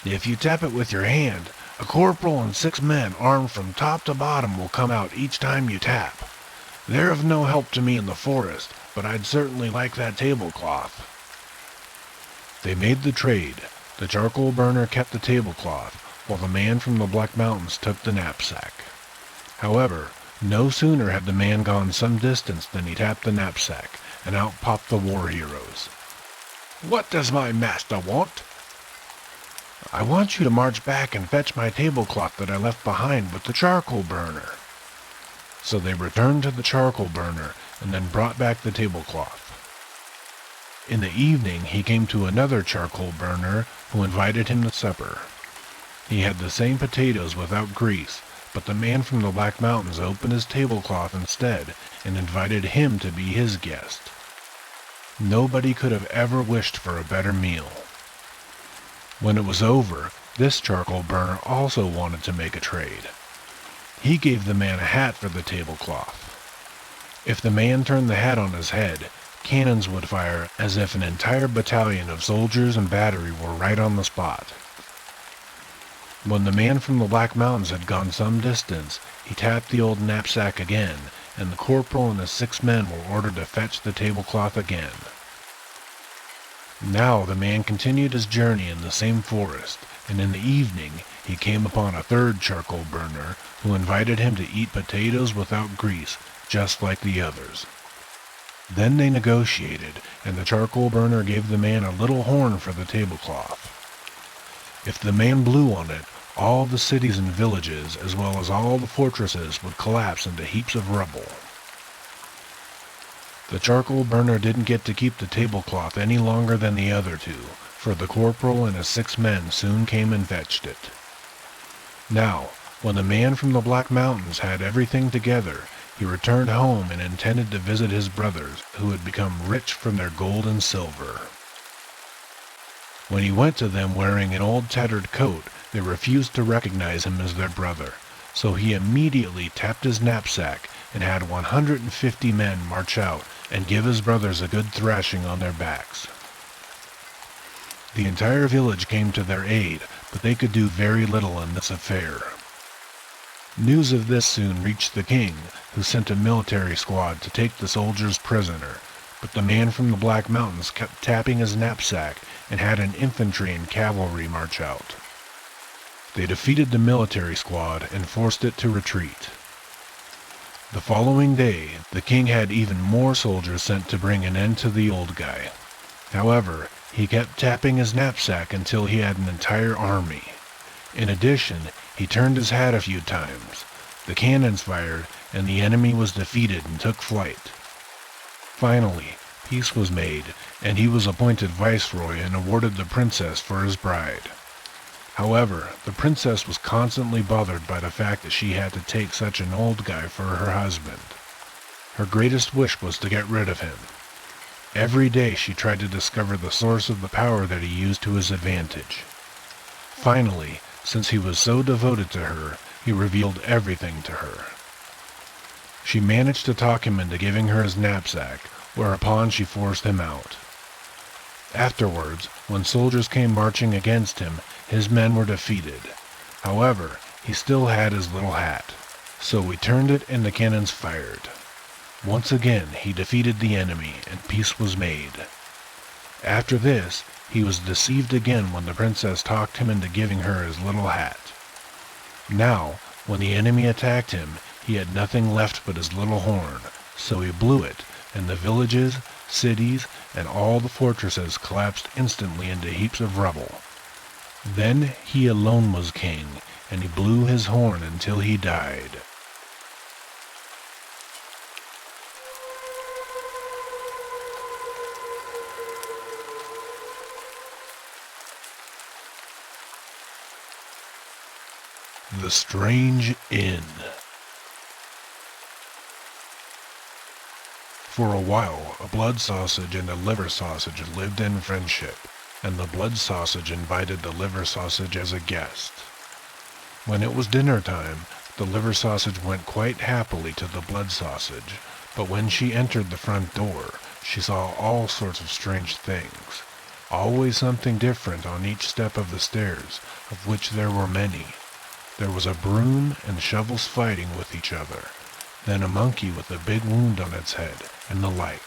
If you tap it with your hand, a corporal and 6 men armed from top to bottom will come out each time you tap. They're of no help to me in the forest, but I'd certainly like that tablecloth. They made the trade. The charcoal burner kept the tablecloth, while the man from the Black Mountains took the knapsack. However, no sooner had the man gone some distance than he tapped the knapsack, and out popped the war heroes. What does my master want? I want you to march back and fetch my tablecloth that I left behind with the charcoal burner. So they returned to the charcoal burner and then brought back the tablecloth. In the evening he came to another charcoal burner who invited him to supper. He had the same potatoes without grease, but the man from the Black Mountains opened his tablecloth instead and invited him to be his guest. Nobody could have ever wished for a better meal. When it was over, this charcoal burner also wanted to make a trade. He gave the man a hat for the tablecloth. If the man turned the hat on his head, cannons would fire as if an entire battalion of soldiers and battery were right on the spot. When the man from the Black Mountains had gone some distance, he tapped the old knapsack again, and the corporal and his 6 men were ordered to fetch the tablecloth again. Now the man continued his journey in the same forest, and in the evening he came upon a third charcoal burner who invited him to eat potatoes without grease, just like the others. Then they negotiated, and the charcoal burner gave the man a little horn for the tablecloth. If the man blew on it, all the cities and villages, as well as all the fortresses, would collapse into heaps of rubble. The charcoal burner didn't get to keep the tablecloth any longer than the other two, for the corporal and his 6 men soon came and fetched it. Now, when the man from the Black Mountains had everything together, he returned home and intended to visit his brothers, who had become rich from their gold and silver. When he went to them wearing an old tattered coat, they refused to recognize him as their brother, so he immediately tapped his knapsack and had 150 men march out and give his brothers a good thrashing on their backs. The entire village came to their aid, but they could do very little in this affair. News of this soon reached the king, who sent a military squad to take the soldiers prisoner, but the man from the Black Mountains kept tapping his knapsack and had an infantry and cavalry march out. They defeated the military squad and forced it to retreat. The following day, the king had even more soldiers sent to bring an end to the old guy. However, he kept tapping his knapsack until he had an entire army. In addition, he turned his hat a few times. The cannons fired, and the enemy was defeated and took flight. Finally, peace was made, and he was appointed viceroy and awarded the princess for his bride. However, the princess was constantly bothered by the fact that she had to take such an old guy for her husband. Her greatest wish was to get rid of him. Every day she tried to discover the source of the power that he used to his advantage. Finally, since he was so devoted to her, he revealed everything to her. She managed to talk him into giving her his knapsack, whereupon she forced him out. Afterwards, when soldiers came marching against him, his men were defeated. However, he still had his little hat, so we turned it and the cannons fired. Once again he defeated the enemy, and peace was made. After this, he was deceived again when the princess talked him into giving her his little hat. Now, when the enemy attacked him, he had nothing left but his little horn, so he blew it, and the villages, cities, and all the fortresses collapsed instantly into heaps of rubble. Then he alone was king, and he blew his horn until he died. The Strange Inn. For a while, a blood sausage and a liver sausage lived in friendship, and the blood sausage invited the liver sausage as a guest. When it was dinner time, the liver sausage went quite happily to the blood sausage, but when she entered the front door, she saw all sorts of strange things. Always something different on each step of the stairs, of which there were many. There was a broom and shovels fighting with each other, then a monkey with a big wound on its head, and the like.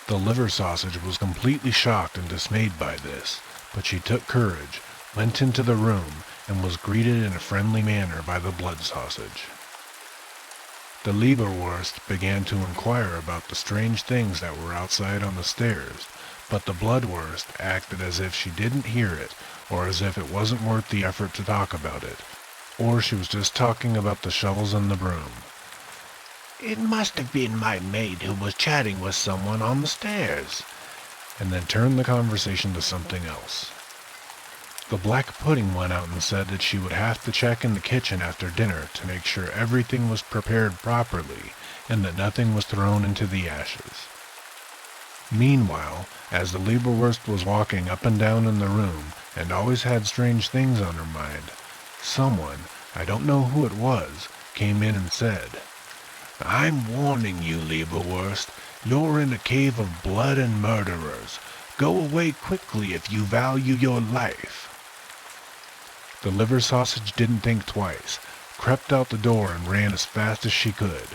The liver sausage was completely shocked and dismayed by this, but she took courage, went into the room, and was greeted in a friendly manner by the blood sausage. The Leberwurst began to inquire about the strange things that were outside on the stairs, but the Bloodwurst acted as if she didn't hear it, or as if it wasn't worth the effort to talk about it, or she was just talking about the shovels and the broom. It must have been my maid who was chatting with someone on the stairs, and then turned the conversation to something else. The Black Pudding went out and said that she would have to check in the kitchen after dinner to make sure everything was prepared properly and that nothing was thrown into the ashes. Meanwhile, as the Leberwurst was walking up and down in the room and always had strange things on her mind, someone, I don't know who it was, came in and said, I'm warning you, Leberwurst. You're in a cave of blood and murderers. Go away quickly if you value your life. The liver sausage didn't think twice, crept out the door and ran as fast as she could.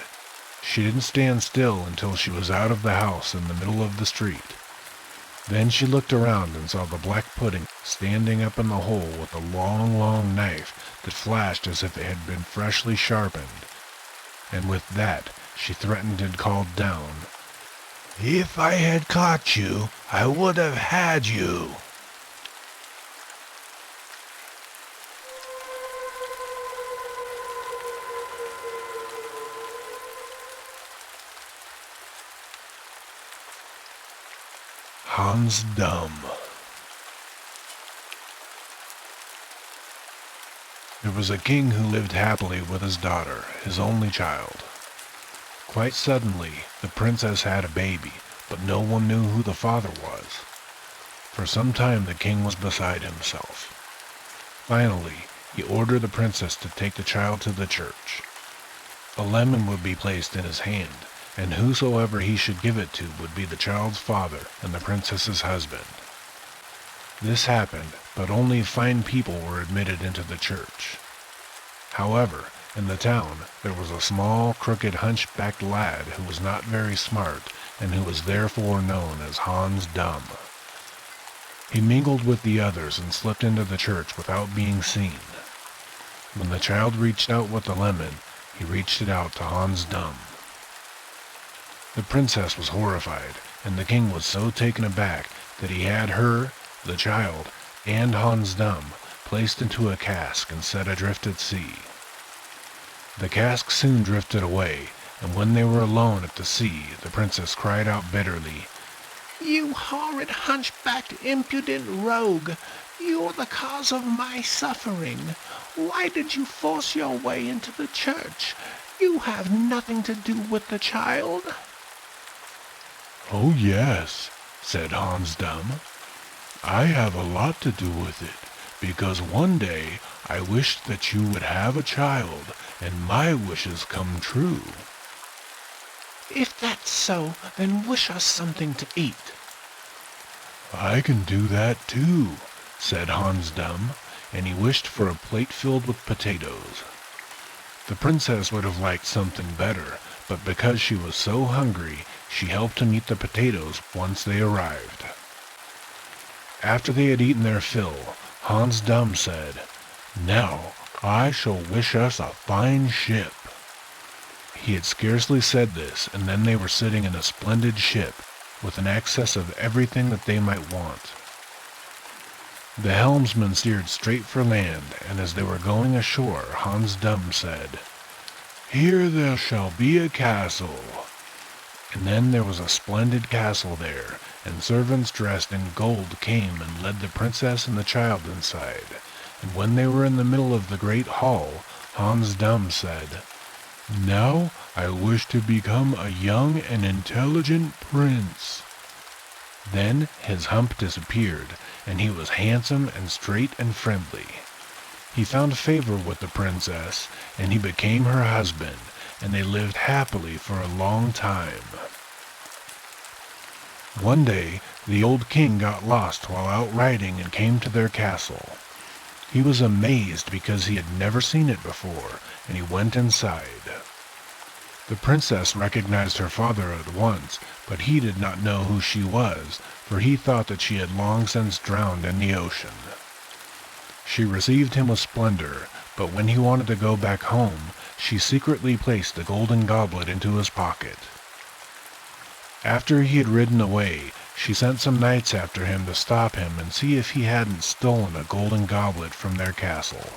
She didn't stand still until she was out of the house in the middle of the street. Then she looked around and saw the Black Pudding standing up in the hole with a long, long knife that flashed as if it had been freshly sharpened. And with that, she threatened and called down, If I had caught you, I would have had you. Hans Dumb. There was a king who lived happily with his daughter, his only child. Quite suddenly, the princess had a baby, but no one knew who the father was. For some time the king was beside himself. Finally, he ordered the princess to take the child to the church. A lemon would be placed in his hand, and whosoever he should give it to would be the child's father and the princess's husband. This happened, but only fine people were admitted into the church. However, in the town, there was a small, crooked, hunchbacked lad who was not very smart, and who was therefore known as Hans Dumb. He mingled with the others and slipped into the church without being seen. When the child reached out with the lemon, he reached it out to Hans Dumb. The princess was horrified, and the king was so taken aback that he had her, the child, and Hans Dumb placed into a cask and set adrift at sea. The cask soon drifted away, and when they were alone at the sea, the princess cried out bitterly, "You horrid, hunchbacked, impudent rogue! You're the cause of my suffering. Why did you force your way into the church? You have nothing to do with the child." "Oh yes," said Hans Dumb. "I have a lot to do with it, because one day I wished that you would have a child, and my wishes come true." "If that's so, then wish us something to eat." "I can do that too," said Hans Dumb, and he wished for a plate filled with potatoes. The princess would have liked something better, but because she was so hungry, she helped him eat the potatoes once they arrived. After they had eaten their fill, Hans Dumb said, "Now I shall wish us a fine ship." He had scarcely said this, and then they were sitting in a splendid ship, with an excess of everything that they might want. The helmsman steered straight for land, and as they were going ashore, Hans Dumb said, "Here there shall be a castle." And then there was a splendid castle there, and servants dressed in gold came and led the princess and the child inside. And when they were in the middle of the great hall, Hans Dumb said, "Now I wish to become a young and intelligent prince." Then his hump disappeared, and he was handsome and straight and friendly. He found favor with the princess, and he became her husband, and they lived happily for a long time. One day, the old king got lost while out riding and came to their castle. He was amazed because he had never seen it before, and he went inside. The princess recognized her father at once, but he did not know who she was, for he thought that she had long since drowned in the ocean. She received him with splendor, but when he wanted to go back home, she secretly placed a golden goblet into his pocket. After he had ridden away, she sent some knights after him to stop him and see if he hadn't stolen a golden goblet from their castle.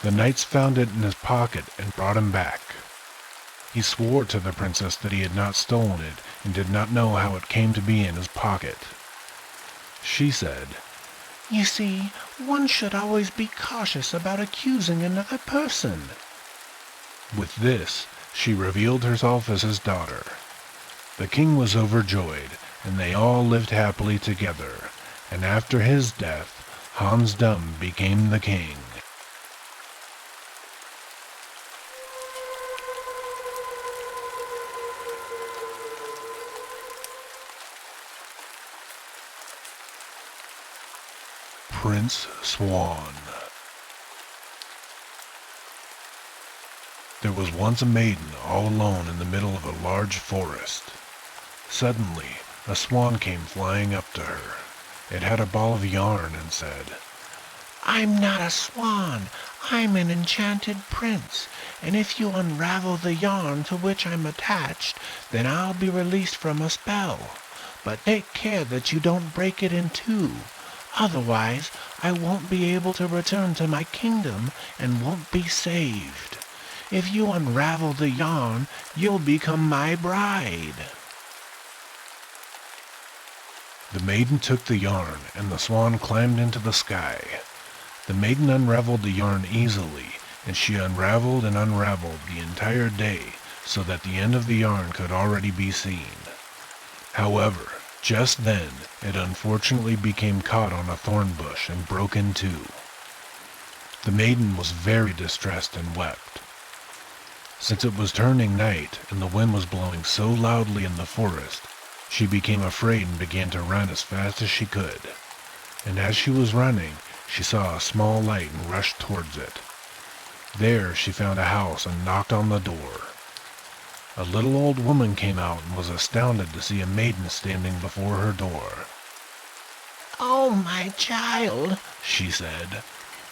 The knights found it in his pocket and brought him back. He swore to the princess that he had not stolen it and did not know how it came to be in his pocket. She said, "You see, one should always be cautious about accusing another person." With this, she revealed herself as his daughter. The king was overjoyed, and they all lived happily together, and after his death, Hans Dumb became the king. Prince Swan. There was once a maiden all alone in the middle of a large forest. Suddenly, a swan came flying up to her. It had a ball of yarn and said, "I'm not a swan. I'm an enchanted prince, and if you unravel the yarn to which I'm attached, then I'll be released from a spell. But take care that you don't break it in two. Otherwise, I won't be able to return to my kingdom and won't be saved. If you unravel the yarn, you'll become my bride." The maiden took the yarn, and the swan climbed into the sky. The maiden unraveled the yarn easily, and she unraveled and unraveled the entire day, so that the end of the yarn could already be seen. However, just then, it unfortunately became caught on a thorn bush and broke in two. The maiden was very distressed and wept. Since it was turning night and the wind was blowing so loudly in the forest, she became afraid and began to run as fast as she could. And as she was running, she saw a small light and rushed towards it. There she found a house and knocked on the door. A little old woman came out and was astounded to see a maiden standing before her door. "Oh, my child," She said,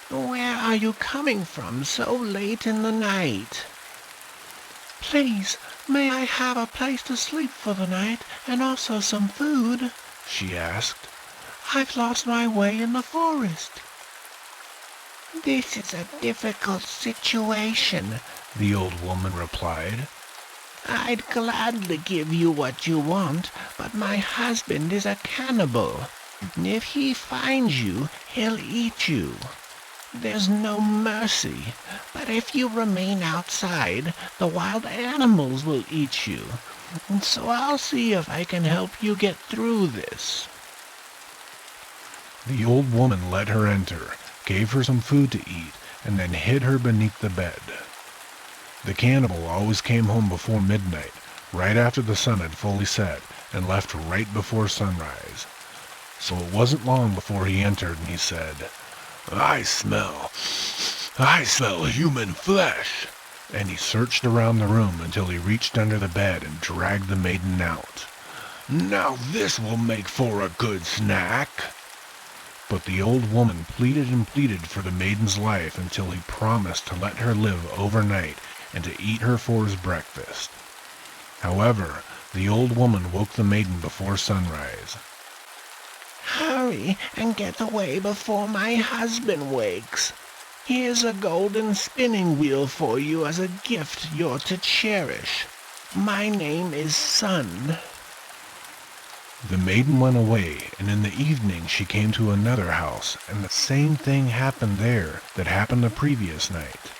"where are you coming from so late in the night?" "Please, may I have a place to sleep for the night, and also some food?" she asked. "I've lost my way in the forest." "This is a difficult situation," The old woman replied. "I'd gladly give you what you want, but my husband is a cannibal. If he finds you, he'll eat you. There's no mercy, but if you remain outside, the wild animals will eat you. So I'll see if I can help you get through this." The old woman let her enter, gave her some food to eat, and then hid her beneath the bed. The cannibal always came home before midnight, right after the sun had fully set, and left right before sunrise. So it wasn't long before he entered and he said, I smell human flesh." And he searched around the room until he reached under the bed and dragged the maiden out. "Now this will make for a good snack." But the old woman pleaded and pleaded for the maiden's life until he promised to let her live overnight and to eat her for his breakfast. However, the old woman woke the maiden before sunrise. "Hurry and get away before my husband wakes. Here's a golden spinning wheel for you as a gift you're to cherish. My name is Sun." The maiden went away, and in the evening she came to another house, and the same thing happened there that happened the previous night.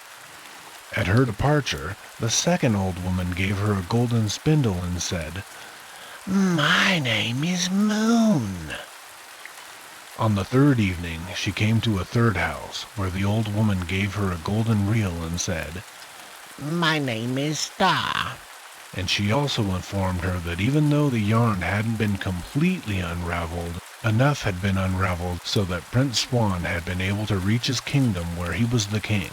At her departure, the second old woman gave her a golden spindle and said, "My name is Moon." On the third evening she came to a third house, where the old woman gave her a golden reel and said, "My name is Star." and she also informed her that even though the yarn hadn't been completely unraveled, enough had been unraveled so that Prince Swan had been able to reach his kingdom where he was the king.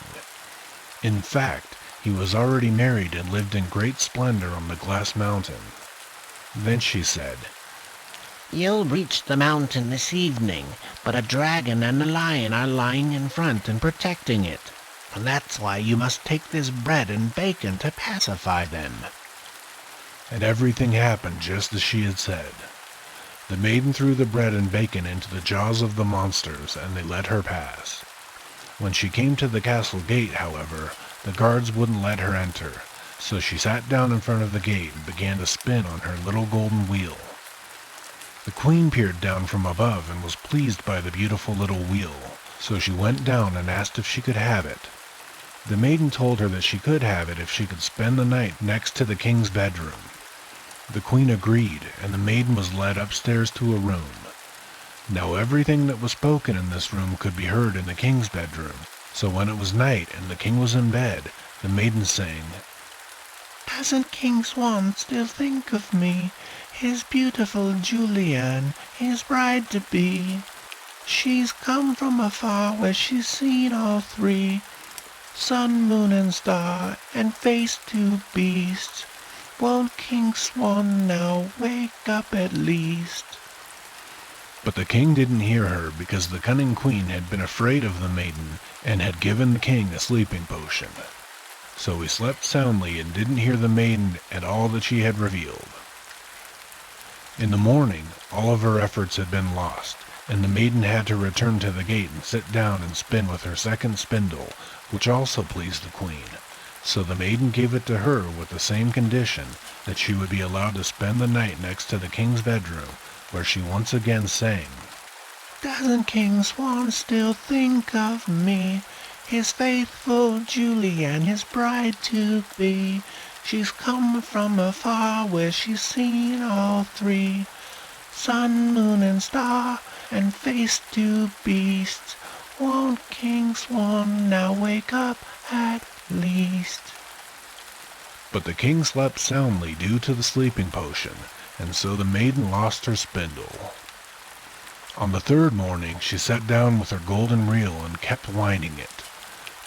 In fact, he was already married and lived in great splendor on the glass mountain. Then she said, "You'll reach the mountain this evening, but a dragon and a lion are lying in front and protecting it. That's why you must take this bread and bacon to pacify them." And everything happened just as she had said. The maiden threw the bread and bacon into the jaws of the monsters, and they let her pass. When she came to the castle gate, however, the guards wouldn't let her enter, so she sat down in front of the gate and began to spin on her little golden wheel. The queen peered down from above and was pleased by the beautiful little wheel, so she went down and asked if she could have it. The maiden told her that she could have it if she could spend the night next to the king's bedroom. The queen agreed, and the maiden was led upstairs to a room. Now everything that was spoken in this room could be heard in the king's bedroom, so when it was night and the king was in bed, the maiden sang, "Doesn't King Swan still think of me, his beautiful Julian, his bride-to-be? She's come from afar where she's seen all three, sun, moon, and star, and faced two beasts. Won't King Swan now wake up at least?" But the king didn't hear her because the cunning queen had been afraid of the maiden and had given the king a sleeping potion. So he slept soundly and didn't hear the maiden and all that she had revealed. In the morning, all of her efforts had been lost, and the maiden had to return to the gate and sit down and spin with her second spindle, which also pleased the queen. So the maiden gave it to her with the same condition, that she would be allowed to spend the night next to the king's bedroom, where she once again sang, Doesn't King Swan still think of me, his faithful Julie and his bride to be? She's come from afar where she's seen all three, sun, moon, and star, and faced two beasts. Won't King Swan now wake up at least? but the king slept soundly due to the sleeping potion, and so the maiden lost her spindle. On the third morning she sat down with her golden reel and kept winding it.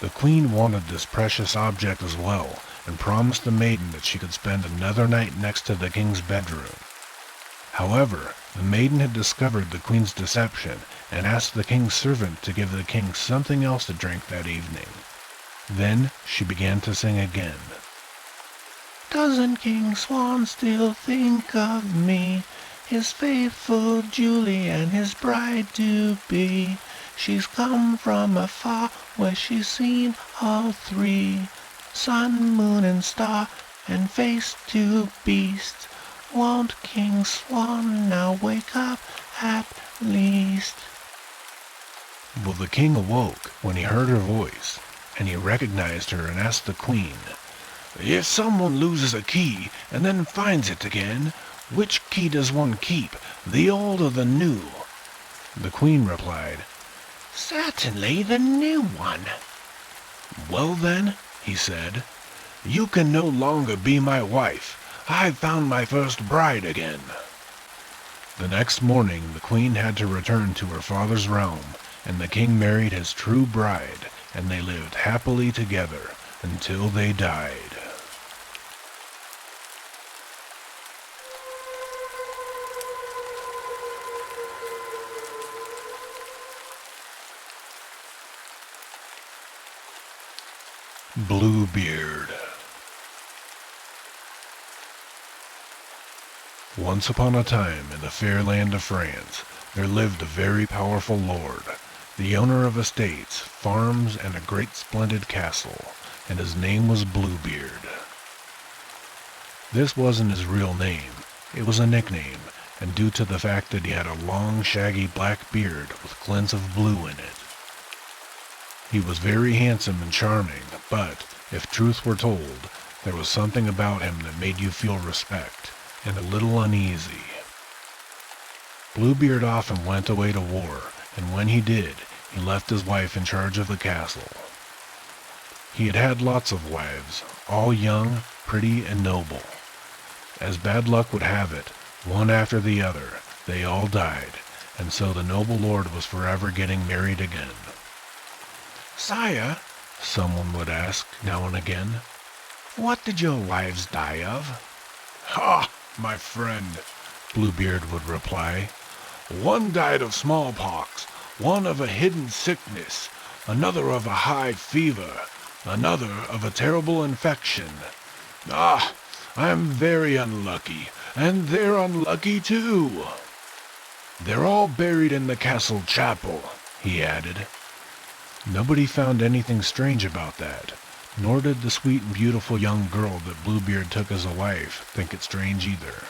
The queen wanted this precious object as well, and promised the maiden that she could spend another night next to the king's bedroom. However, the maiden had discovered the queen's deception, and asked the king's servant to give the king something else to drink that evening. Then she began to sing again. Doesn't King Swan still think of me, his faithful Julie and his bride to be? She's come from afar where she's seen all three, sun, moon, and star, and faced two beasts. Won't King Swan now wake up at least? Well, the king awoke when he heard her voice, and he recognized her and asked the queen, If someone loses a key and then finds it again, which key does one keep, the old or the new? The queen replied, Certainly the new one. Well then, he said, you can no longer be my wife. I've found my first bride again. The next morning the queen had to return to her father's realm, and the king married his true bride, and they lived happily together until they died. Bluebeard. Once upon a time, in the fair land of France, there lived a very powerful lord, the owner of estates, farms, and a great splendid castle, and his name was Bluebeard. This wasn't his real name, it was a nickname, and due to the fact that he had a long, shaggy black beard with glints of blue in it. He was very handsome and charming, but, if truth were told, there was something about him that made you feel respect, and a little uneasy. Bluebeard often went away to war, and when he did, he left his wife in charge of the castle. He had had lots of wives, all young, pretty, and noble. As bad luck would have it, one after the other, they all died, and so the noble lord was forever getting married again. Sire, someone would ask now and again, what did your wives die of? Ha, my friend, Bluebeard would reply. One died of smallpox, one of a hidden sickness, another of a high fever, another of a terrible infection. Ah, I'm very unlucky, and they're unlucky too. They're all buried in the castle chapel, he added. Nobody found anything strange about that, nor did the sweet and beautiful young girl that Bluebeard took as a wife think it strange either.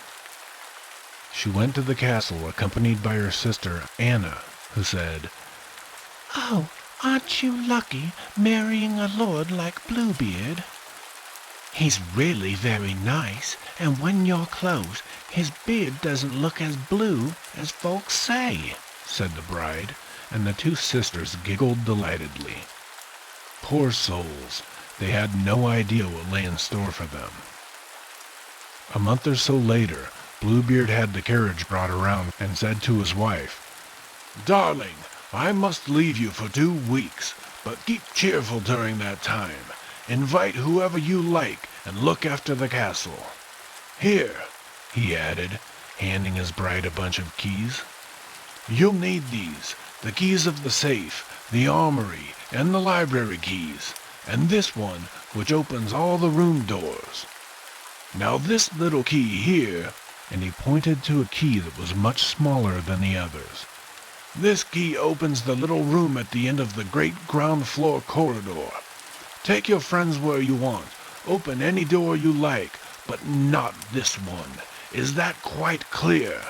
She went to the castle accompanied by her sister, Anna, who said, Oh, aren't you lucky, marrying a lord like Bluebeard? He's really very nice, and when you're close, his beard doesn't look as blue as folks say, said the bride, and the two sisters giggled delightedly. Poor souls, they had no idea what lay in store for them. A month or so later, Bluebeard had the carriage brought around and said to his wife, Darling, I must leave you for 2 weeks, but keep cheerful during that time. Invite whoever you like and look after the castle. Here, he added, handing his bride a bunch of keys. You'll need these, the keys of the safe, the armory, and the library keys, and this one, which opens all the room doors. Now this little key here, and he pointed to a key that was much smaller than the others. This key opens the little room at the end of the great ground floor corridor. Take your friends where you want, open any door you like, but not this one. Is that quite clear?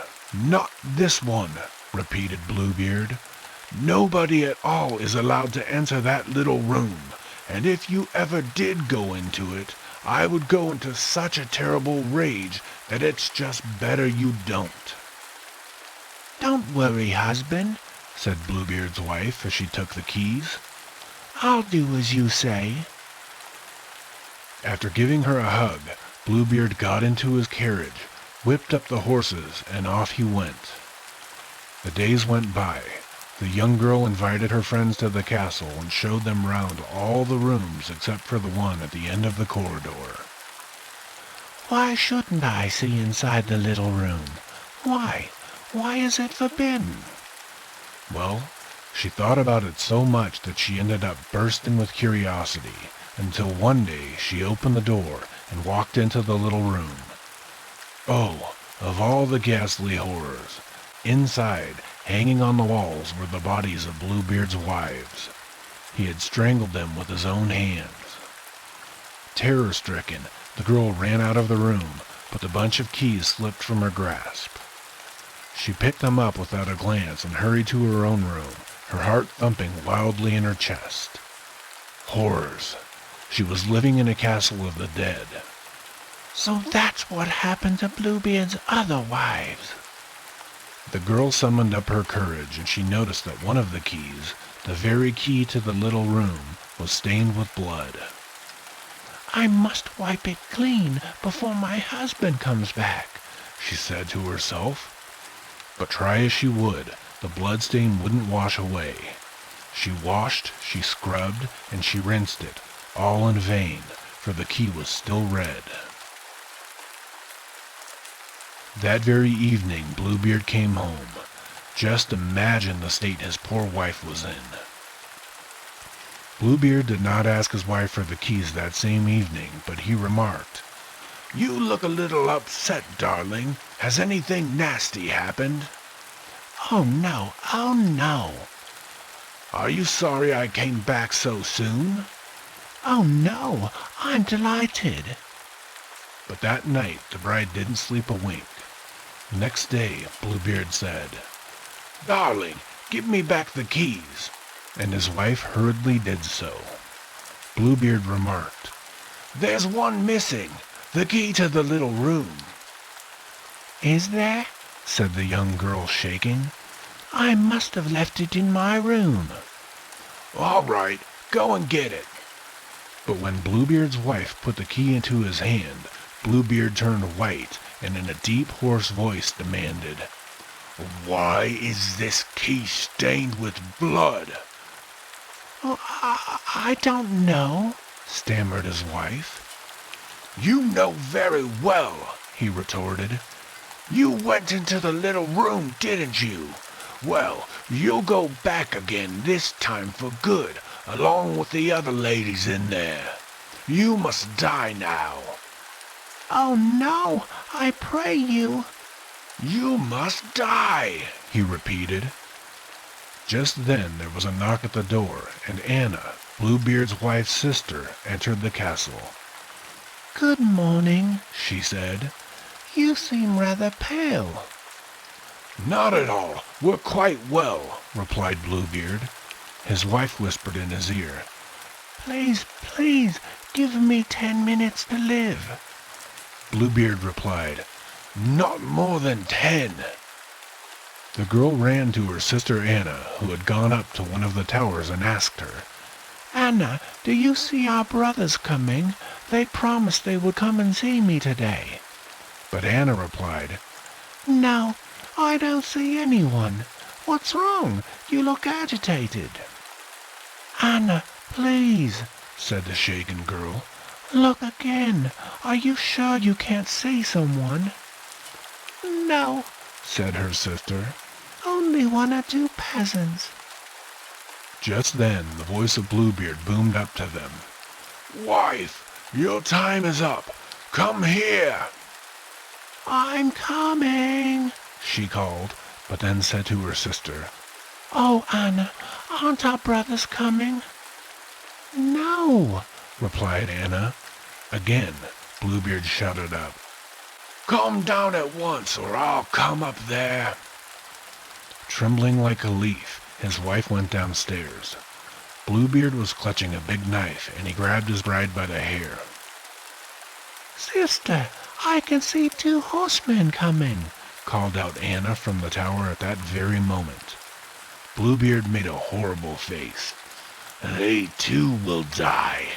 "Not this one," repeated Bluebeard. "Nobody at all is allowed to enter that little room, and if you ever did go into it, I would go into such a terrible rage that it's just better you don't." "Don't worry, husband," said Bluebeard's wife as she took the keys. "I'll do as you say." After giving her a hug, Bluebeard got into his carriage, whipped up the horses, and off he went. The days went by. The young girl invited her friends to the castle and showed them round all the rooms except for the one at the end of the corridor. "Why shouldn't I see inside the little room? Why? Why is it forbidden?" Well, she thought about it so much that she ended up bursting with curiosity, until one day she opened the door and walked into the little room. Oh, of all the ghastly horrors! Inside, hanging on the walls, were the bodies of Bluebeard's wives. He had strangled them with his own hands. Terror-stricken, the girl ran out of the room, but the bunch of keys slipped from her grasp. She picked them up without a glance and hurried to her own room, her heart thumping wildly in her chest. Horrors! She was living in a castle of the dead. So that's what happened to Bluebeard's other wives. The girl summoned up her courage, and she noticed that one of the keys, the very key to the little room, was stained with blood. "I must wipe it clean before my husband comes back," she said to herself. But try as she would, the bloodstain wouldn't wash away. She washed, she scrubbed, and she rinsed it, all in vain, for the key was still red. That very evening Bluebeard came home. Just imagine the state his poor wife was in. Bluebeard did not ask his wife for the keys that same evening, but he remarked, "You look a little upset, darling. Has anything nasty happened?" "Oh no, oh no." "Are you sorry I came back so soon?" "Oh no, I'm delighted." But that night the bride didn't sleep a wink. Next day Bluebeard said, "Darling, give me back the keys," and his wife hurriedly did so. Bluebeard remarked, "There's one missing, the key to the little room." "Is there?" said the young girl, shaking. "I must have left it in my room." "All right, go and get it." But when Bluebeard's wife put the key into his hand, Bluebeard turned white and in a deep, hoarse voice demanded, "Why is this key stained with blood?" "Oh, I don't know," stammered his wife. "You know very well," he retorted. "You went into the little room, didn't you? Well, you'll go back again this time for good, along with the other ladies in there. You must die now." "Oh no, I pray you." "You must die," he repeated. Just then there was a knock at the door, and Anna, Bluebeard's wife's sister, entered the castle. "Good morning," she said. "You seem rather pale." "Not at all. We're quite well," replied Bluebeard. His wife whispered in his ear, "Please, please, give me 10 minutes to live." Bluebeard replied, "Not more than 10." The girl ran to her sister Anna, who had gone up to one of the towers, and asked her, "Anna, do you see our brothers coming? They promised they would come and see me today." But Anna replied, "No, I don't see anyone. What's wrong? You look agitated." "Anna, please," said the shaken girl. "Look again. Are you sure you can't see someone?" "No," said her sister. "Only 1 or 2 peasants." Just then the voice of Bluebeard boomed up to them. "Wife, your time is up. Come here." "I'm coming," she called, but then said to her sister, "Oh, Anna, aren't our brothers coming?" "No," replied Anna. Again Bluebeard shouted up, Come down at once, or I'll come up there." Trembling like a leaf, his wife went downstairs. Bluebeard was clutching a big knife, and he grabbed his bride by the hair. "Sister, I can see 2 horsemen coming," called out Anna from the tower at that very moment. Bluebeard made a horrible face. "They too will die."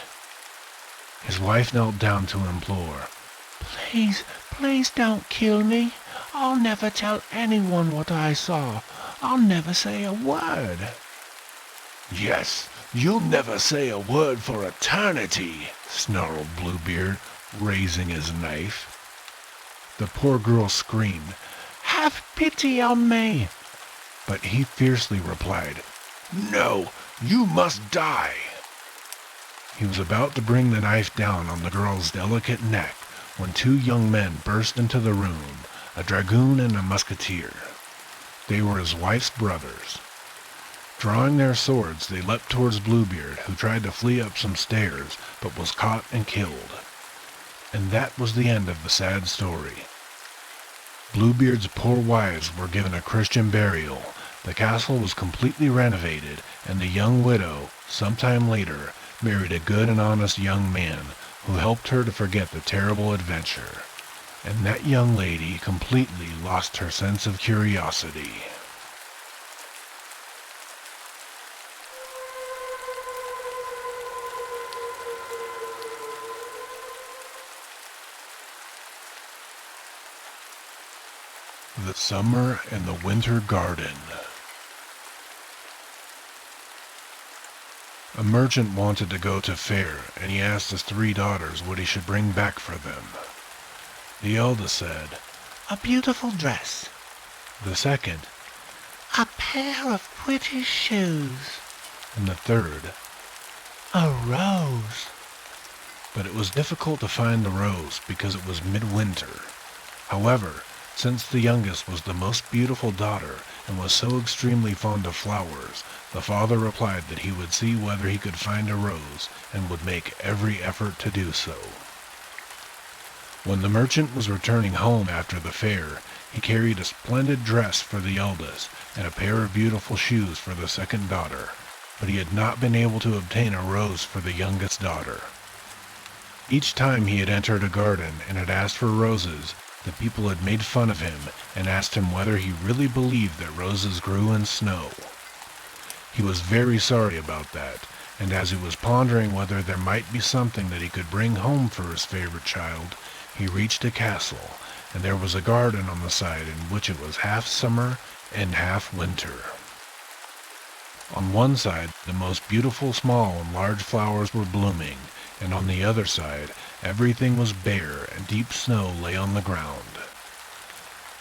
His wife knelt down to implore. "Please, please don't kill me. I'll never tell anyone what I saw. I'll never say a word." "Yes, you'll never say a word for eternity," snarled Bluebeard, raising his knife. The poor girl screamed, "Have pity on me!" but he fiercely replied, "No, you must die." He was about to bring the knife down on the girl's delicate neck when 2 young men burst into the room, a dragoon and a musketeer. They were his wife's brothers. Drawing their swords, they leapt towards Bluebeard, who tried to flee up some stairs, but was caught and killed. And that was the end of the sad story. Bluebeard's poor wives were given a Christian burial, the castle was completely renovated, and the young widow, some time later, married a good and honest young man, who helped her to forget the terrible adventure. And that young lady completely lost her sense of curiosity. The Summer and the Winter Garden. A merchant wanted to go to fair, and he asked his 3 daughters what he should bring back for them. The eldest said, "A beautiful dress." the second, "A pair of pretty shoes." and the third. "A rose." But it was difficult to find the rose because it was midwinter. However, since the youngest was the most beautiful daughter and was so extremely fond of flowers, the father replied that he would see whether he could find a rose and would make every effort to do so. When the merchant was returning home after the fair, he carried a splendid dress for the eldest and a pair of beautiful shoes for the second daughter, but he had not been able to obtain a rose for the youngest daughter. Each time he had entered a garden and had asked for roses, the people had made fun of him and asked him whether he really believed that roses grew in snow. He was very sorry about that, and as he was pondering whether there might be something that he could bring home for his favorite child, he reached a castle, and there was a garden on the side in which it was half summer and half winter. On one side, the most beautiful small and large flowers were blooming, and on the other side, everything was bare and deep snow lay on the ground.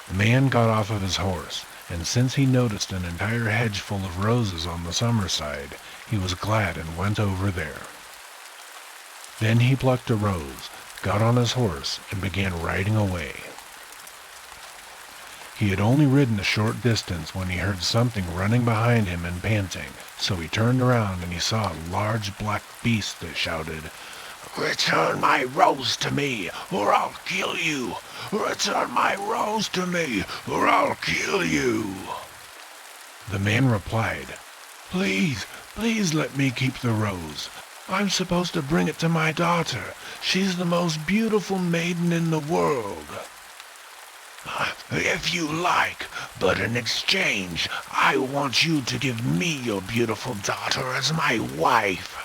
The man got off of his horse, and since he noticed an entire hedge full of roses on the summer side, he was glad and went over there. Then he plucked a rose, got on his horse, and began riding away. He had only ridden a short distance when he heard something running behind him and panting, so he turned around and he saw a large black beast that shouted, "Return my rose to me, or I'll kill you! Return my rose to me, or I'll kill you!" The man replied, "Please, please let me keep the rose. I'm supposed to bring it to my daughter. She's the most beautiful maiden in the world." "If you like, but in exchange, I want you to give me your beautiful daughter as my wife."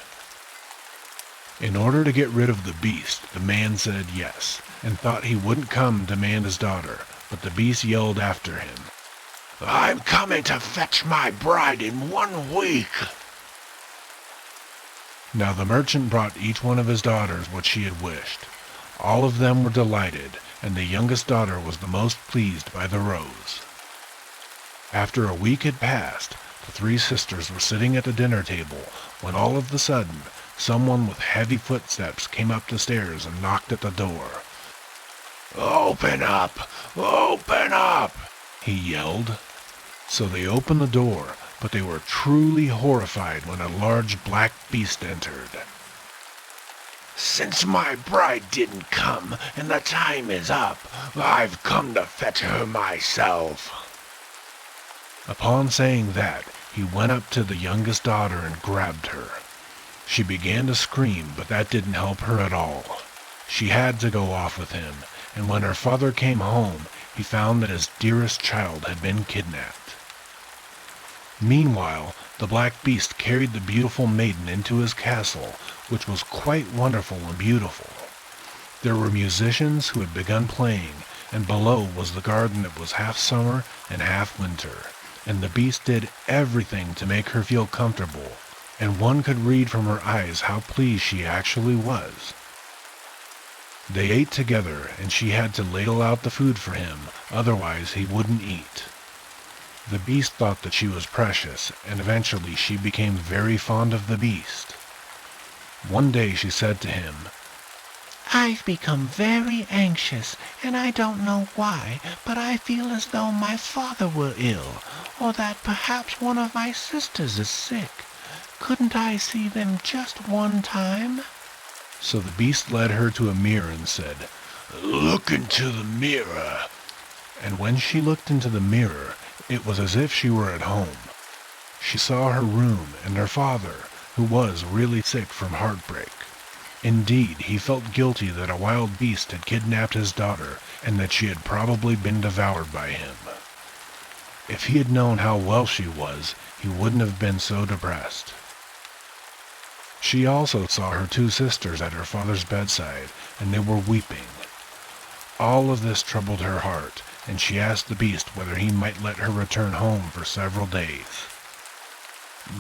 In order to get rid of the beast, the man said yes, and thought he wouldn't come and demand his daughter, but the beast yelled after him, "I'm coming to fetch my bride in 1 week." Now the merchant brought each one of his daughters what she had wished. All of them were delighted, and the youngest daughter was the most pleased by the rose. After a week had passed, the 3 sisters were sitting at the dinner table, when all of a sudden, someone with heavy footsteps came up the stairs and knocked at the door. "Open up! Open up!" he yelled. So they opened the door, but they were truly horrified when a large black beast entered. Since my bride didn't come and the time is up, I've come to fetch her myself." Upon saying that, he went up to the youngest daughter and grabbed her. She began to scream, but that didn't help her at all. She had to go off with him, and when her father came home, he found that his dearest child had been kidnapped. Meanwhile, the black beast carried the beautiful maiden into his castle, which was quite wonderful and beautiful. There were musicians who had begun playing, and below was the garden that was half summer and half winter, and the beast did everything to make her feel comfortable, and one could read from her eyes how pleased she actually was. They ate together, and she had to ladle out the food for him, otherwise he wouldn't eat. The beast thought that she was precious, and eventually she became very fond of the beast. One day she said to him, "I've become very anxious, and I don't know why, but I feel as though my father were ill, or that perhaps one of my sisters is sick. Couldn't I see them just one time?" So the beast led her to a mirror and said, "Look into the mirror." and when she looked into the mirror, it was as if she were at home. She saw her room and her father, who was really sick from heartbreak. Indeed, he felt guilty that a wild beast had kidnapped his daughter, and that she had probably been devoured by him. If he had known how well she was, he wouldn't have been so depressed. She also saw her two sisters at her father's bedside, and they were weeping. All of this troubled her heart, and she asked the beast whether he might let her return home for several days.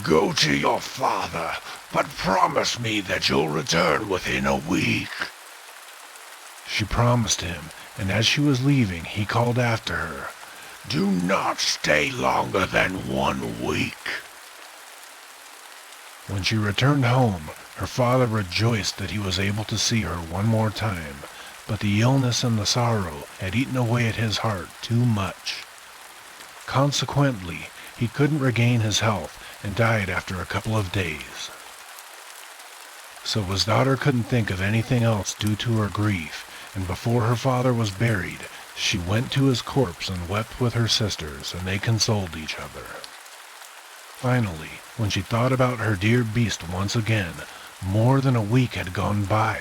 "Go to your father, but promise me that you'll return within a week." She promised him, and as she was leaving, he called after her, "Do not stay longer than 1 week." When she returned home, her father rejoiced that he was able to see her one more time, but the illness and the sorrow had eaten away at his heart too much. Consequently, he couldn't regain his health and died after a couple of days. So his daughter couldn't think of anything else due to her grief, and before her father was buried, she went to his corpse and wept with her sisters, and they consoled each other. Finally, when she thought about her dear beast once again, more than a week had gone by.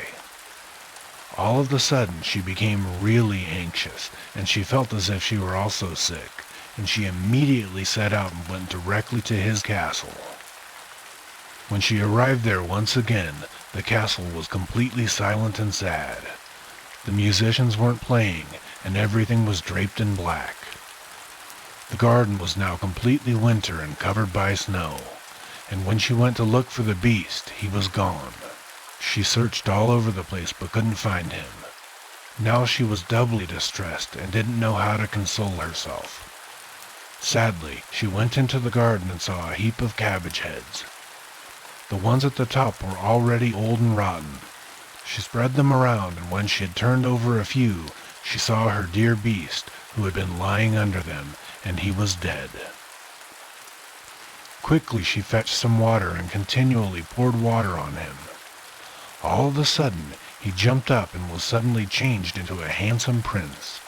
All of a sudden, she became really anxious, and she felt as if she were also sick, and she immediately set out and went directly to his castle. When she arrived there once again, the castle was completely silent and sad. The musicians weren't playing, and everything was draped in black. The garden was now completely winter and covered by snow, and when she went to look for the beast, he was gone. She searched all over the place but couldn't find him. Now she was doubly distressed and didn't know how to console herself. Sadly, she went into the garden and saw a heap of cabbage heads. The ones at the top were already old and rotten. She spread them around, and when she had turned over a few, she saw her dear beast, who had been lying under them, and he was dead. Quickly she fetched some water and continually poured water on him. All of a sudden, he jumped up and was suddenly changed into a handsome prince.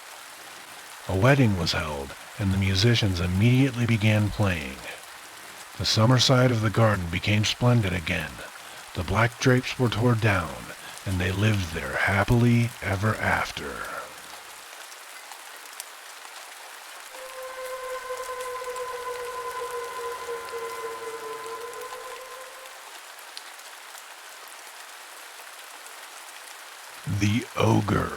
A wedding was held, and the musicians immediately began playing. The summer side of the garden became splendid again. The black drapes were torn down, and they lived there happily ever after. The Ogre.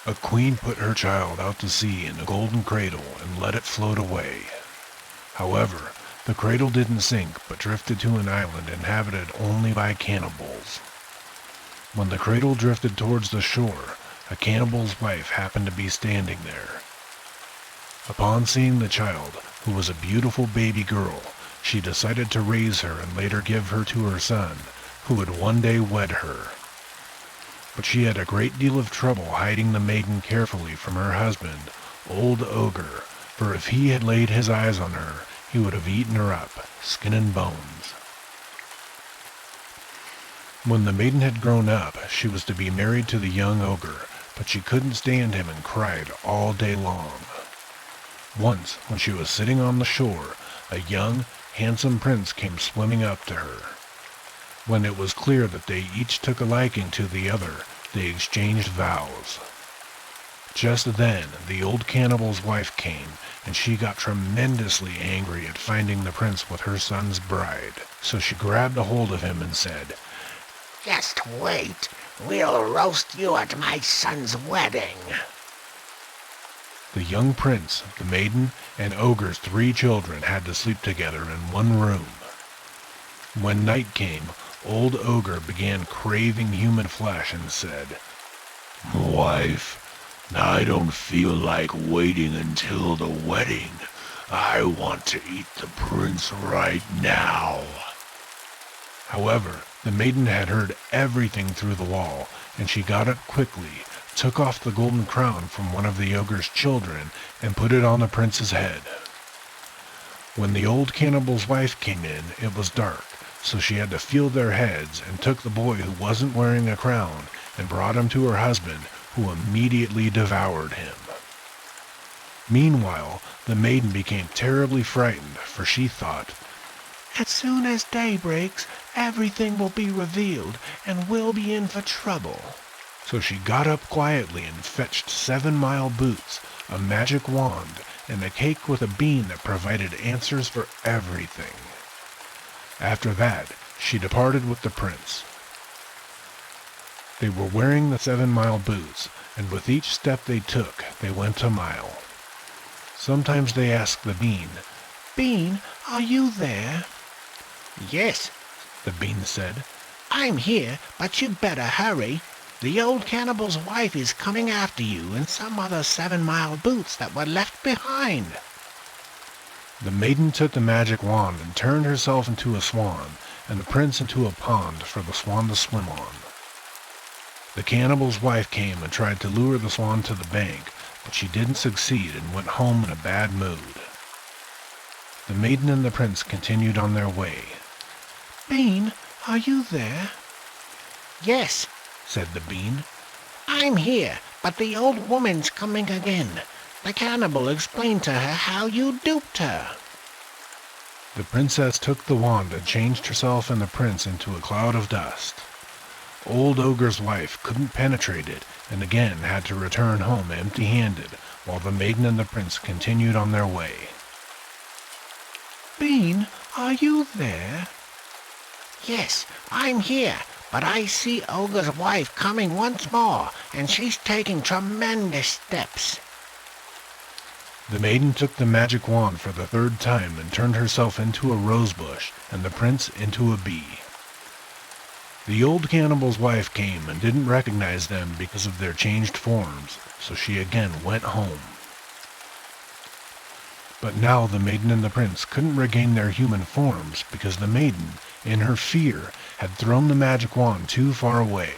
A queen put her child out to sea in a golden cradle and let it float away. However, the cradle didn't sink but drifted to an island inhabited only by cannibals. When the cradle drifted towards the shore, a cannibal's wife happened to be standing there. Upon seeing the child, who was a beautiful baby girl, she decided to raise her and later give her to her son, who would one day wed her. But she had a great deal of trouble hiding the maiden carefully from her husband, old Ogre, for if he had laid his eyes on her, he would have eaten her up, skin and bones. When the maiden had grown up, she was to be married to the young ogre, but she couldn't stand him and cried all day long. Once, when she was sitting on the shore, a young, handsome prince came swimming up to her. When it was clear that they each took a liking to the other, they exchanged vows. Just then, the old cannibal's wife came, and she got tremendously angry at finding the prince with her son's bride. So she grabbed a hold of him and said, "Just wait. We'll roast you at my son's wedding." The young prince, the maiden, and ogre's 3 children had to sleep together in one room. When night came, old ogre began craving human flesh and said, "Wife, I don't feel like waiting until the wedding. I want to eat the prince right now." However, the maiden had heard everything through the wall, and she got up quickly, took off the golden crown from one of the ogre's children, and put it on the prince's head. When the old cannibal's wife came in, it was dark, so she had to feel their heads, and took the boy who wasn't wearing a crown, and brought him to her husband, who immediately devoured him. Meanwhile, the maiden became terribly frightened, for she thought, As soon as day breaks, everything will be revealed, and we'll be in for trouble. So she got up quietly and fetched 7-mile boots, a magic wand, and a cake with a bean that provided answers for everything. After that, she departed with the prince. They were wearing the 7-mile boots, and with each step they took, they went a mile. Sometimes they asked the bean, Bean, are you there? "Yes," the bean said. "I'm here, but you'd better hurry. The old cannibal's wife is coming after you and some other 7-mile boots that were left behind." The maiden took the magic wand and turned herself into a swan, and the prince into a pond for the swan to swim on. The cannibal's wife came and tried to lure the swan to the bank, but she didn't succeed and went home in a bad mood. The maiden and the prince continued on their way. Bean, are you there? "Yes," said the bean. "I'm here, but the old woman's coming again. The cannibal explained to her how you duped her." The princess took the wand and changed herself and the prince into a cloud of dust. Old Ogre's wife couldn't penetrate it, and again had to return home empty-handed, while the maiden and the prince continued on their way. Bean, are you there? "Yes, I'm here, but I see Ogre's wife coming once more, and she's taking tremendous steps." The maiden took the magic wand for the 3rd time and turned herself into a rosebush, and the prince into a bee. The old cannibal's wife came and didn't recognize them because of their changed forms, so she again went home. But now the maiden and the prince couldn't regain their human forms because the maiden, in her fear, had thrown the magic wand too far away.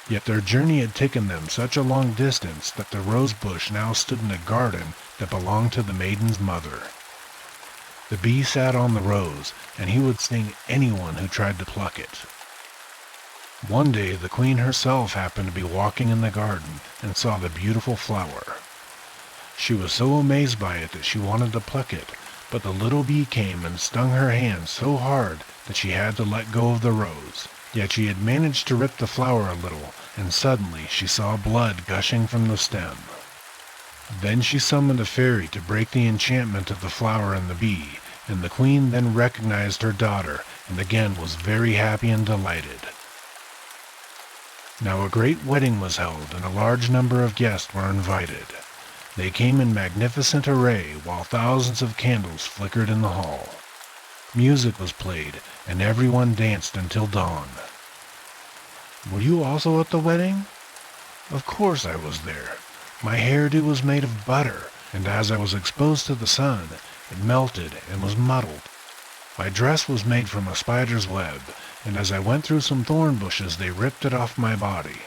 Yet their journey had taken them such a long distance that the rose bush now stood in a garden that belonged to the maiden's mother. The bee sat on the rose, and he would sting anyone who tried to pluck it. One day the queen herself happened to be walking in the garden and saw the beautiful flower. She was so amazed by it that she wanted to pluck it, but the little bee came and stung her hand so hard that she had to let go of the rose. Yet she had managed to rip the flower a little, and suddenly she saw blood gushing from the stem. Then she summoned a fairy to break the enchantment of the flower and the bee, and the queen then recognized her daughter, and again was very happy and delighted. Now a great wedding was held, and a large number of guests were invited. They came in magnificent array, while thousands of candles flickered in the hall. Music was played, and everyone danced until dawn. Were you also at the wedding? Of course I was there. My hairdo was made of butter, and as I was exposed to the sun, it melted and was muddled. My dress was made from a spider's web, and as I went through some thorn bushes they ripped it off my body.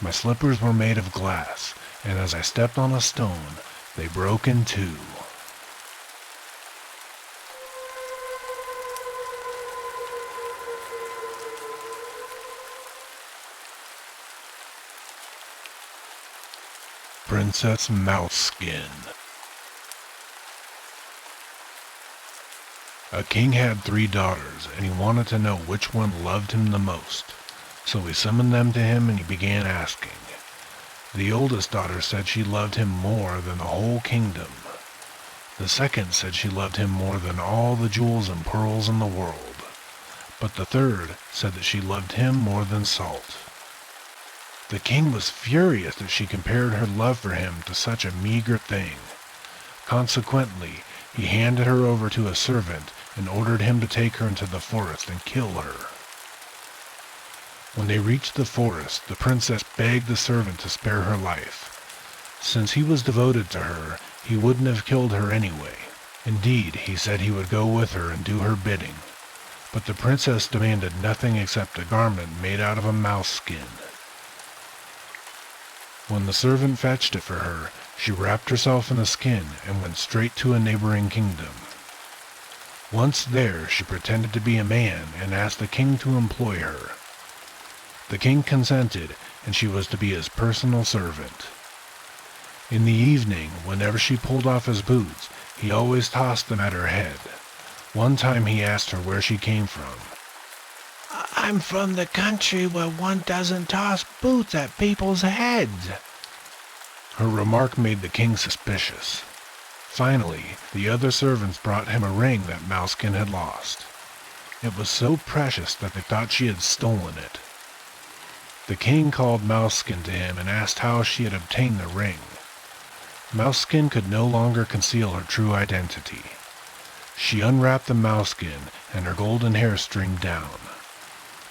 My slippers were made of glass, and as I stepped on a stone, they broke in two. Princess Mouseskin. A king had 3 daughters, and he wanted to know which one loved him the most. So he summoned them to him, and he began asking. The oldest daughter said she loved him more than the whole kingdom. The second said she loved him more than all the jewels and pearls in the world. But the third said that she loved him more than salt. The king was furious that she compared her love for him to such a meager thing. Consequently, he handed her over to a servant and ordered him to take her into the forest and kill her. When they reached the forest, the princess begged the servant to spare her life. Since he was devoted to her, he wouldn't have killed her anyway. Indeed, he said he would go with her and do her bidding. But the princess demanded nothing except a garment made out of a mouse skin. When the servant fetched it for her, she wrapped herself in the skin and went straight to a neighboring kingdom. Once there, she pretended to be a man and asked the king to employ her. The king consented, and she was to be his personal servant. In the evening, whenever she pulled off his boots, he always tossed them at her head. One time he asked her where she came from. I'm from the country where one doesn't toss boots at people's heads. Her remark made the king suspicious. Finally, the other servants brought him a ring that Mouseskin had lost. It was so precious that they thought she had stolen it. The king called Mouseskin to him and asked how she had obtained the ring. Mouseskin could no longer conceal her true identity. She unwrapped the mouseskin, and her golden hair streamed down.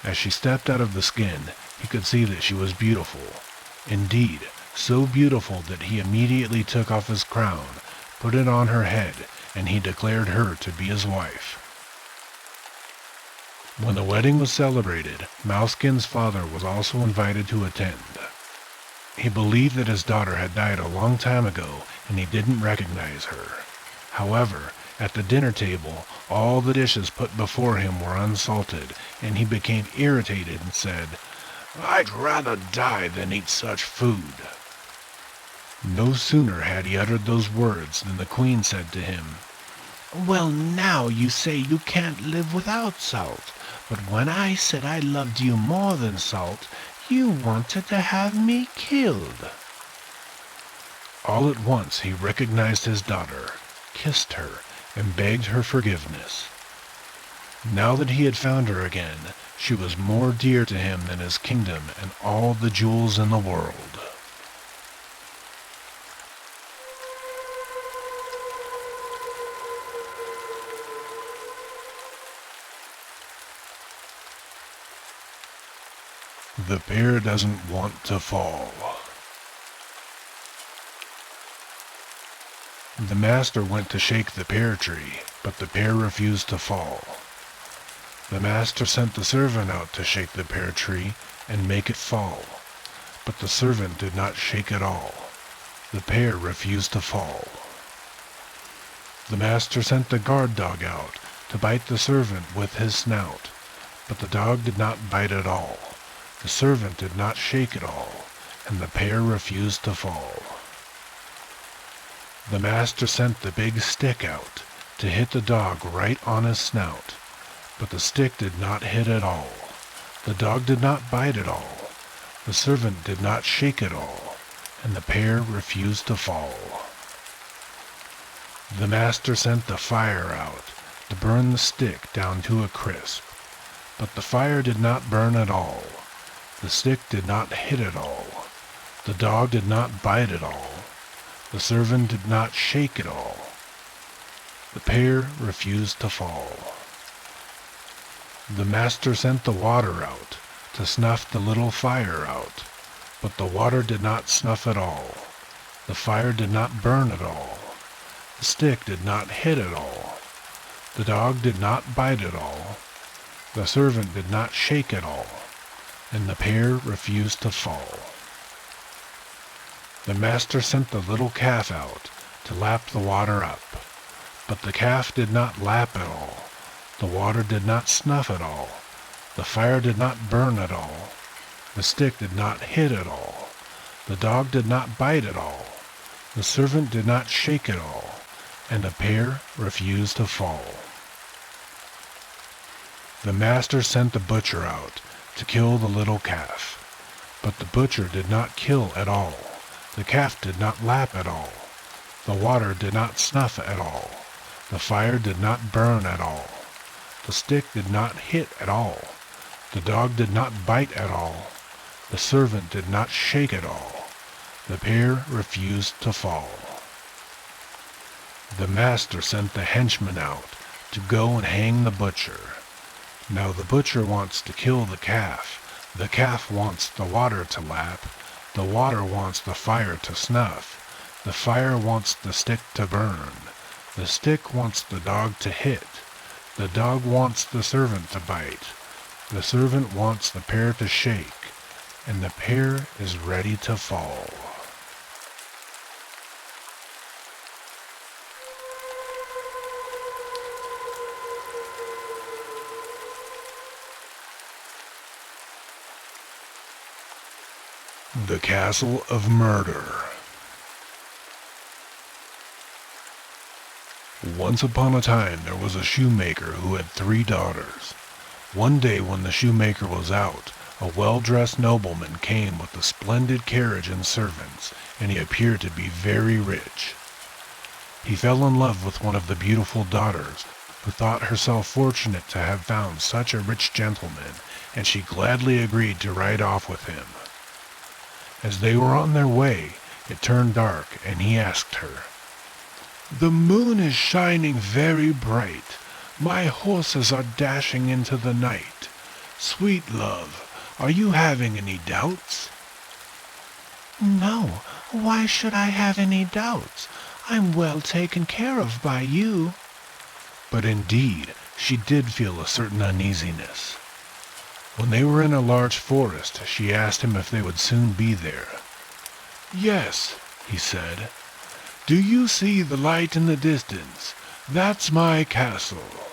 As she stepped out of the skin, he could see that she was beautiful. Indeed, so beautiful that he immediately took off his crown, put it on her head, and he declared her to be his wife. When the wedding was celebrated, Mouseskin's father was also invited to attend. He believed that his daughter had died a long time ago, and he didn't recognize her. However, at the dinner table, all the dishes put before him were unsalted, and he became irritated and said, "I'd rather die than eat such food." No sooner had he uttered those words than the queen said to him, Well, now you say you can't live without salt, but when I said I loved you more than salt, you wanted to have me killed. All at once he recognized his daughter, kissed her, and begged her forgiveness. Now that he had found her again, she was more dear to him than his kingdom and all the jewels in the world. The pear doesn't want to fall. The master went to shake the pear tree, but the pear refused to fall. The master sent the servant out to shake the pear tree and make it fall, but the servant did not shake at all. The pear refused to fall. The master sent the guard dog out to bite the servant with his snout, but the dog did not bite at all. The servant did not shake at all, and the pear refused to fall. The master sent the big stick out to hit the dog right on his snout, but the stick did not hit at all. The dog did not bite at all. The servant did not shake at all, and the pear refused to fall. The master sent the fire out to burn the stick down to a crisp, but the fire did not burn at all. The stick did not hit at all. The dog did not bite at all. The servant did not shake at all. The pear refused to fall. The master sent the water out to snuff the little fire out, but the water did not snuff at all. The fire did not burn at all. The stick did not hit at all. The dog did not bite at all. The servant did not shake at all, and the pear refused to fall. The master sent the little calf out to lap the water up, but the calf did not lap at all. The water did not snuff at all. The fire did not burn at all. The stick did not hit at all. The dog did not bite at all. The servant did not shake at all, and the pair refused to fall. The master sent the butcher out to kill the little calf. But the butcher did not kill at all. The calf did not lap at all. The water did not snuff at all. The fire did not burn at all. The stick did not hit at all. The dog did not bite at all. The servant did not shake at all. The pair refused to fall. The master sent the henchman out to go and hang the butcher. Now the butcher wants to kill the calf. The calf wants the water to lap. The water wants the fire to snuff. The fire wants the stick to burn. The stick wants the dog to hit. The dog wants the servant to bite. The servant wants the pair to shake. And the pair is ready to fall. The Castle of Murder. Once upon a time there was a shoemaker who had 3 daughters. One day when the shoemaker was out, a well-dressed nobleman came with a splendid carriage and servants, and he appeared to be very rich. He fell in love with one of the beautiful daughters, who thought herself fortunate to have found such a rich gentleman, and she gladly agreed to ride off with him. As they were on their way, it turned dark, and he asked her, "The moon is shining very bright. My horses are dashing into the night. Sweet love, are you having any doubts?" No, why should I have any doubts? I'm well taken care of by you. But indeed, she did feel a certain uneasiness. When they were in a large forest, she asked him if they would soon be there. "Yes," he said. "Do you see the light in the distance? That's my castle."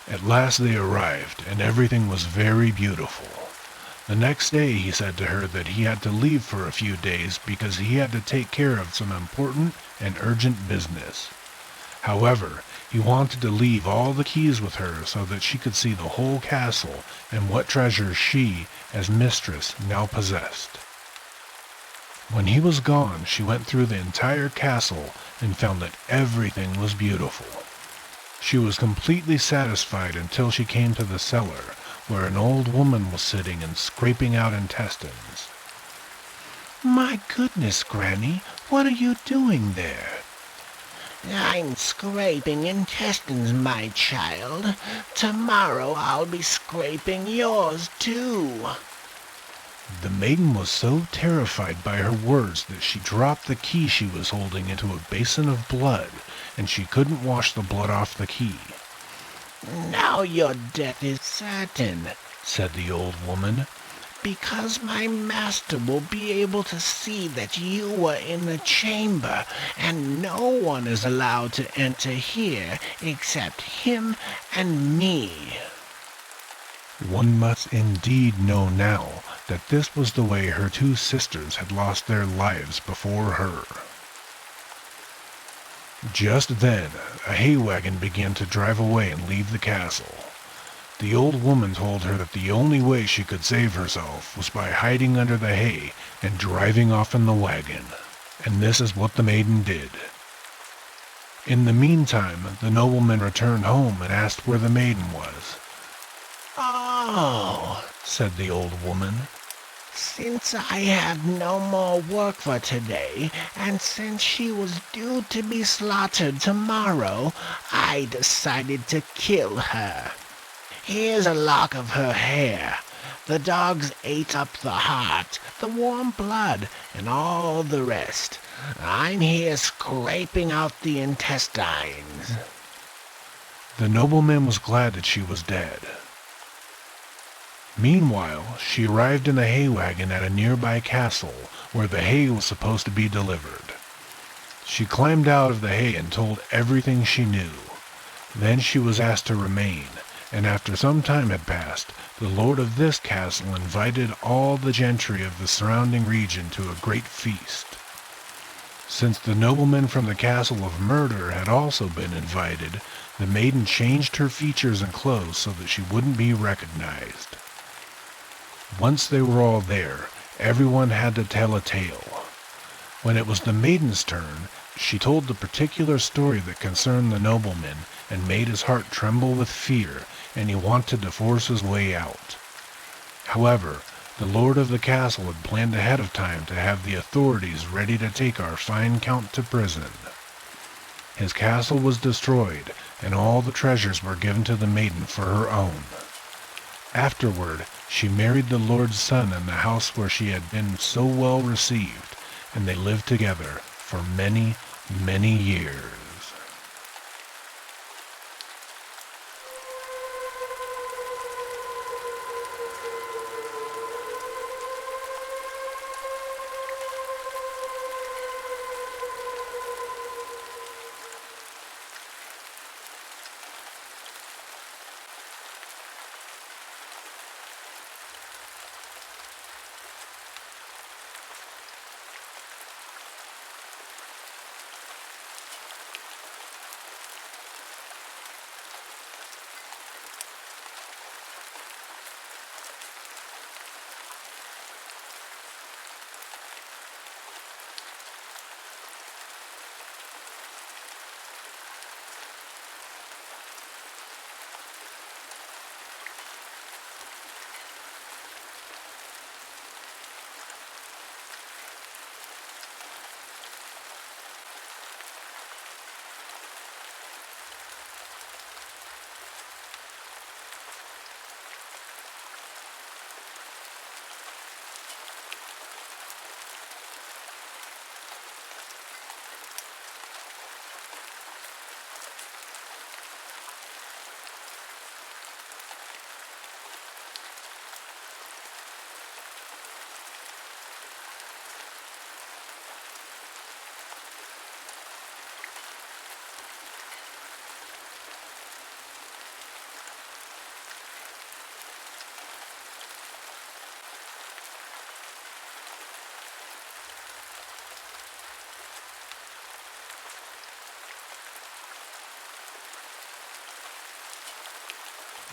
At last they arrived, and everything was very beautiful. The next day he said to her that he had to leave for a few days because he had to take care of some important and urgent business. However, he wanted to leave all the keys with her so that she could see the whole castle and what treasures she, as mistress, now possessed. When he was gone, she went through the entire castle and found that everything was beautiful. She was completely satisfied until she came to the cellar, where an old woman was sitting and scraping out intestines. My goodness, Granny, what are you doing there? I'm scraping intestines, my child. Tomorrow I'll be scraping yours, too. The maiden was so terrified by her words that she dropped the key she was holding into a basin of blood, and she couldn't wash the blood off the key. Now your death is certain, said the old woman, because my master will be able to see that you were in the chamber, and no one is allowed to enter here except him and me. One must indeed know now that this was the way her 2 sisters had lost their lives before her. Just then, a hay wagon began to drive away and leave the castle. The old woman told her that the only way she could save herself was by hiding under the hay and driving off in the wagon, and this is what the maiden did. In the meantime, the nobleman returned home and asked where the maiden was. "Oh," said the old woman, "since I have no more work for today, and since she was due to be slaughtered tomorrow, I decided to kill her. Here's a lock of her hair. The dogs ate up the heart, the warm blood, and all the rest. I'm here scraping out the intestines." The nobleman was glad that she was dead. Meanwhile, she arrived in the hay wagon at a nearby castle where the hay was supposed to be delivered. She climbed out of the hay and told everything she knew. Then she was asked to remain, and after some time had passed, the lord of this castle invited all the gentry of the surrounding region to a great feast. Since the nobleman from the castle of Murder had also been invited, the maiden changed her features and clothes so that she wouldn't be recognized. Once they were all there, everyone had to tell a tale. When it was the maiden's turn, she told the particular story that concerned the nobleman and made his heart tremble with fear, and he wanted to force his way out. However, the lord of the castle had planned ahead of time to have the authorities ready to take our fine count to prison. His castle was destroyed, and all the treasures were given to the maiden for her own. Afterward, she married the lord's son in the house where she had been so well received, and they lived together for many, many years.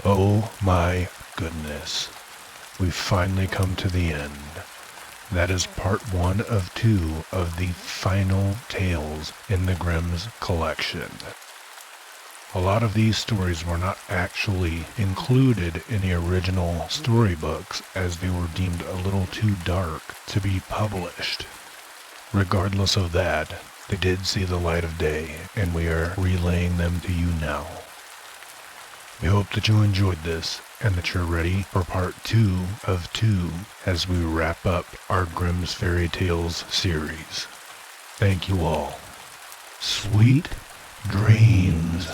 Oh my goodness, we've finally come to the end. That is part 1 of 2 of the final tales in the Grimm's collection. A lot of these stories were not actually included in the original storybooks as they were deemed a little too dark to be published. Regardless of that, they did see the light of day, and we are relaying them to you now. We hope that you enjoyed this, and that you're ready for part 2 of 2 as we wrap up our Grimm's Fairy Tales series. Thank you all. Sweet dreams.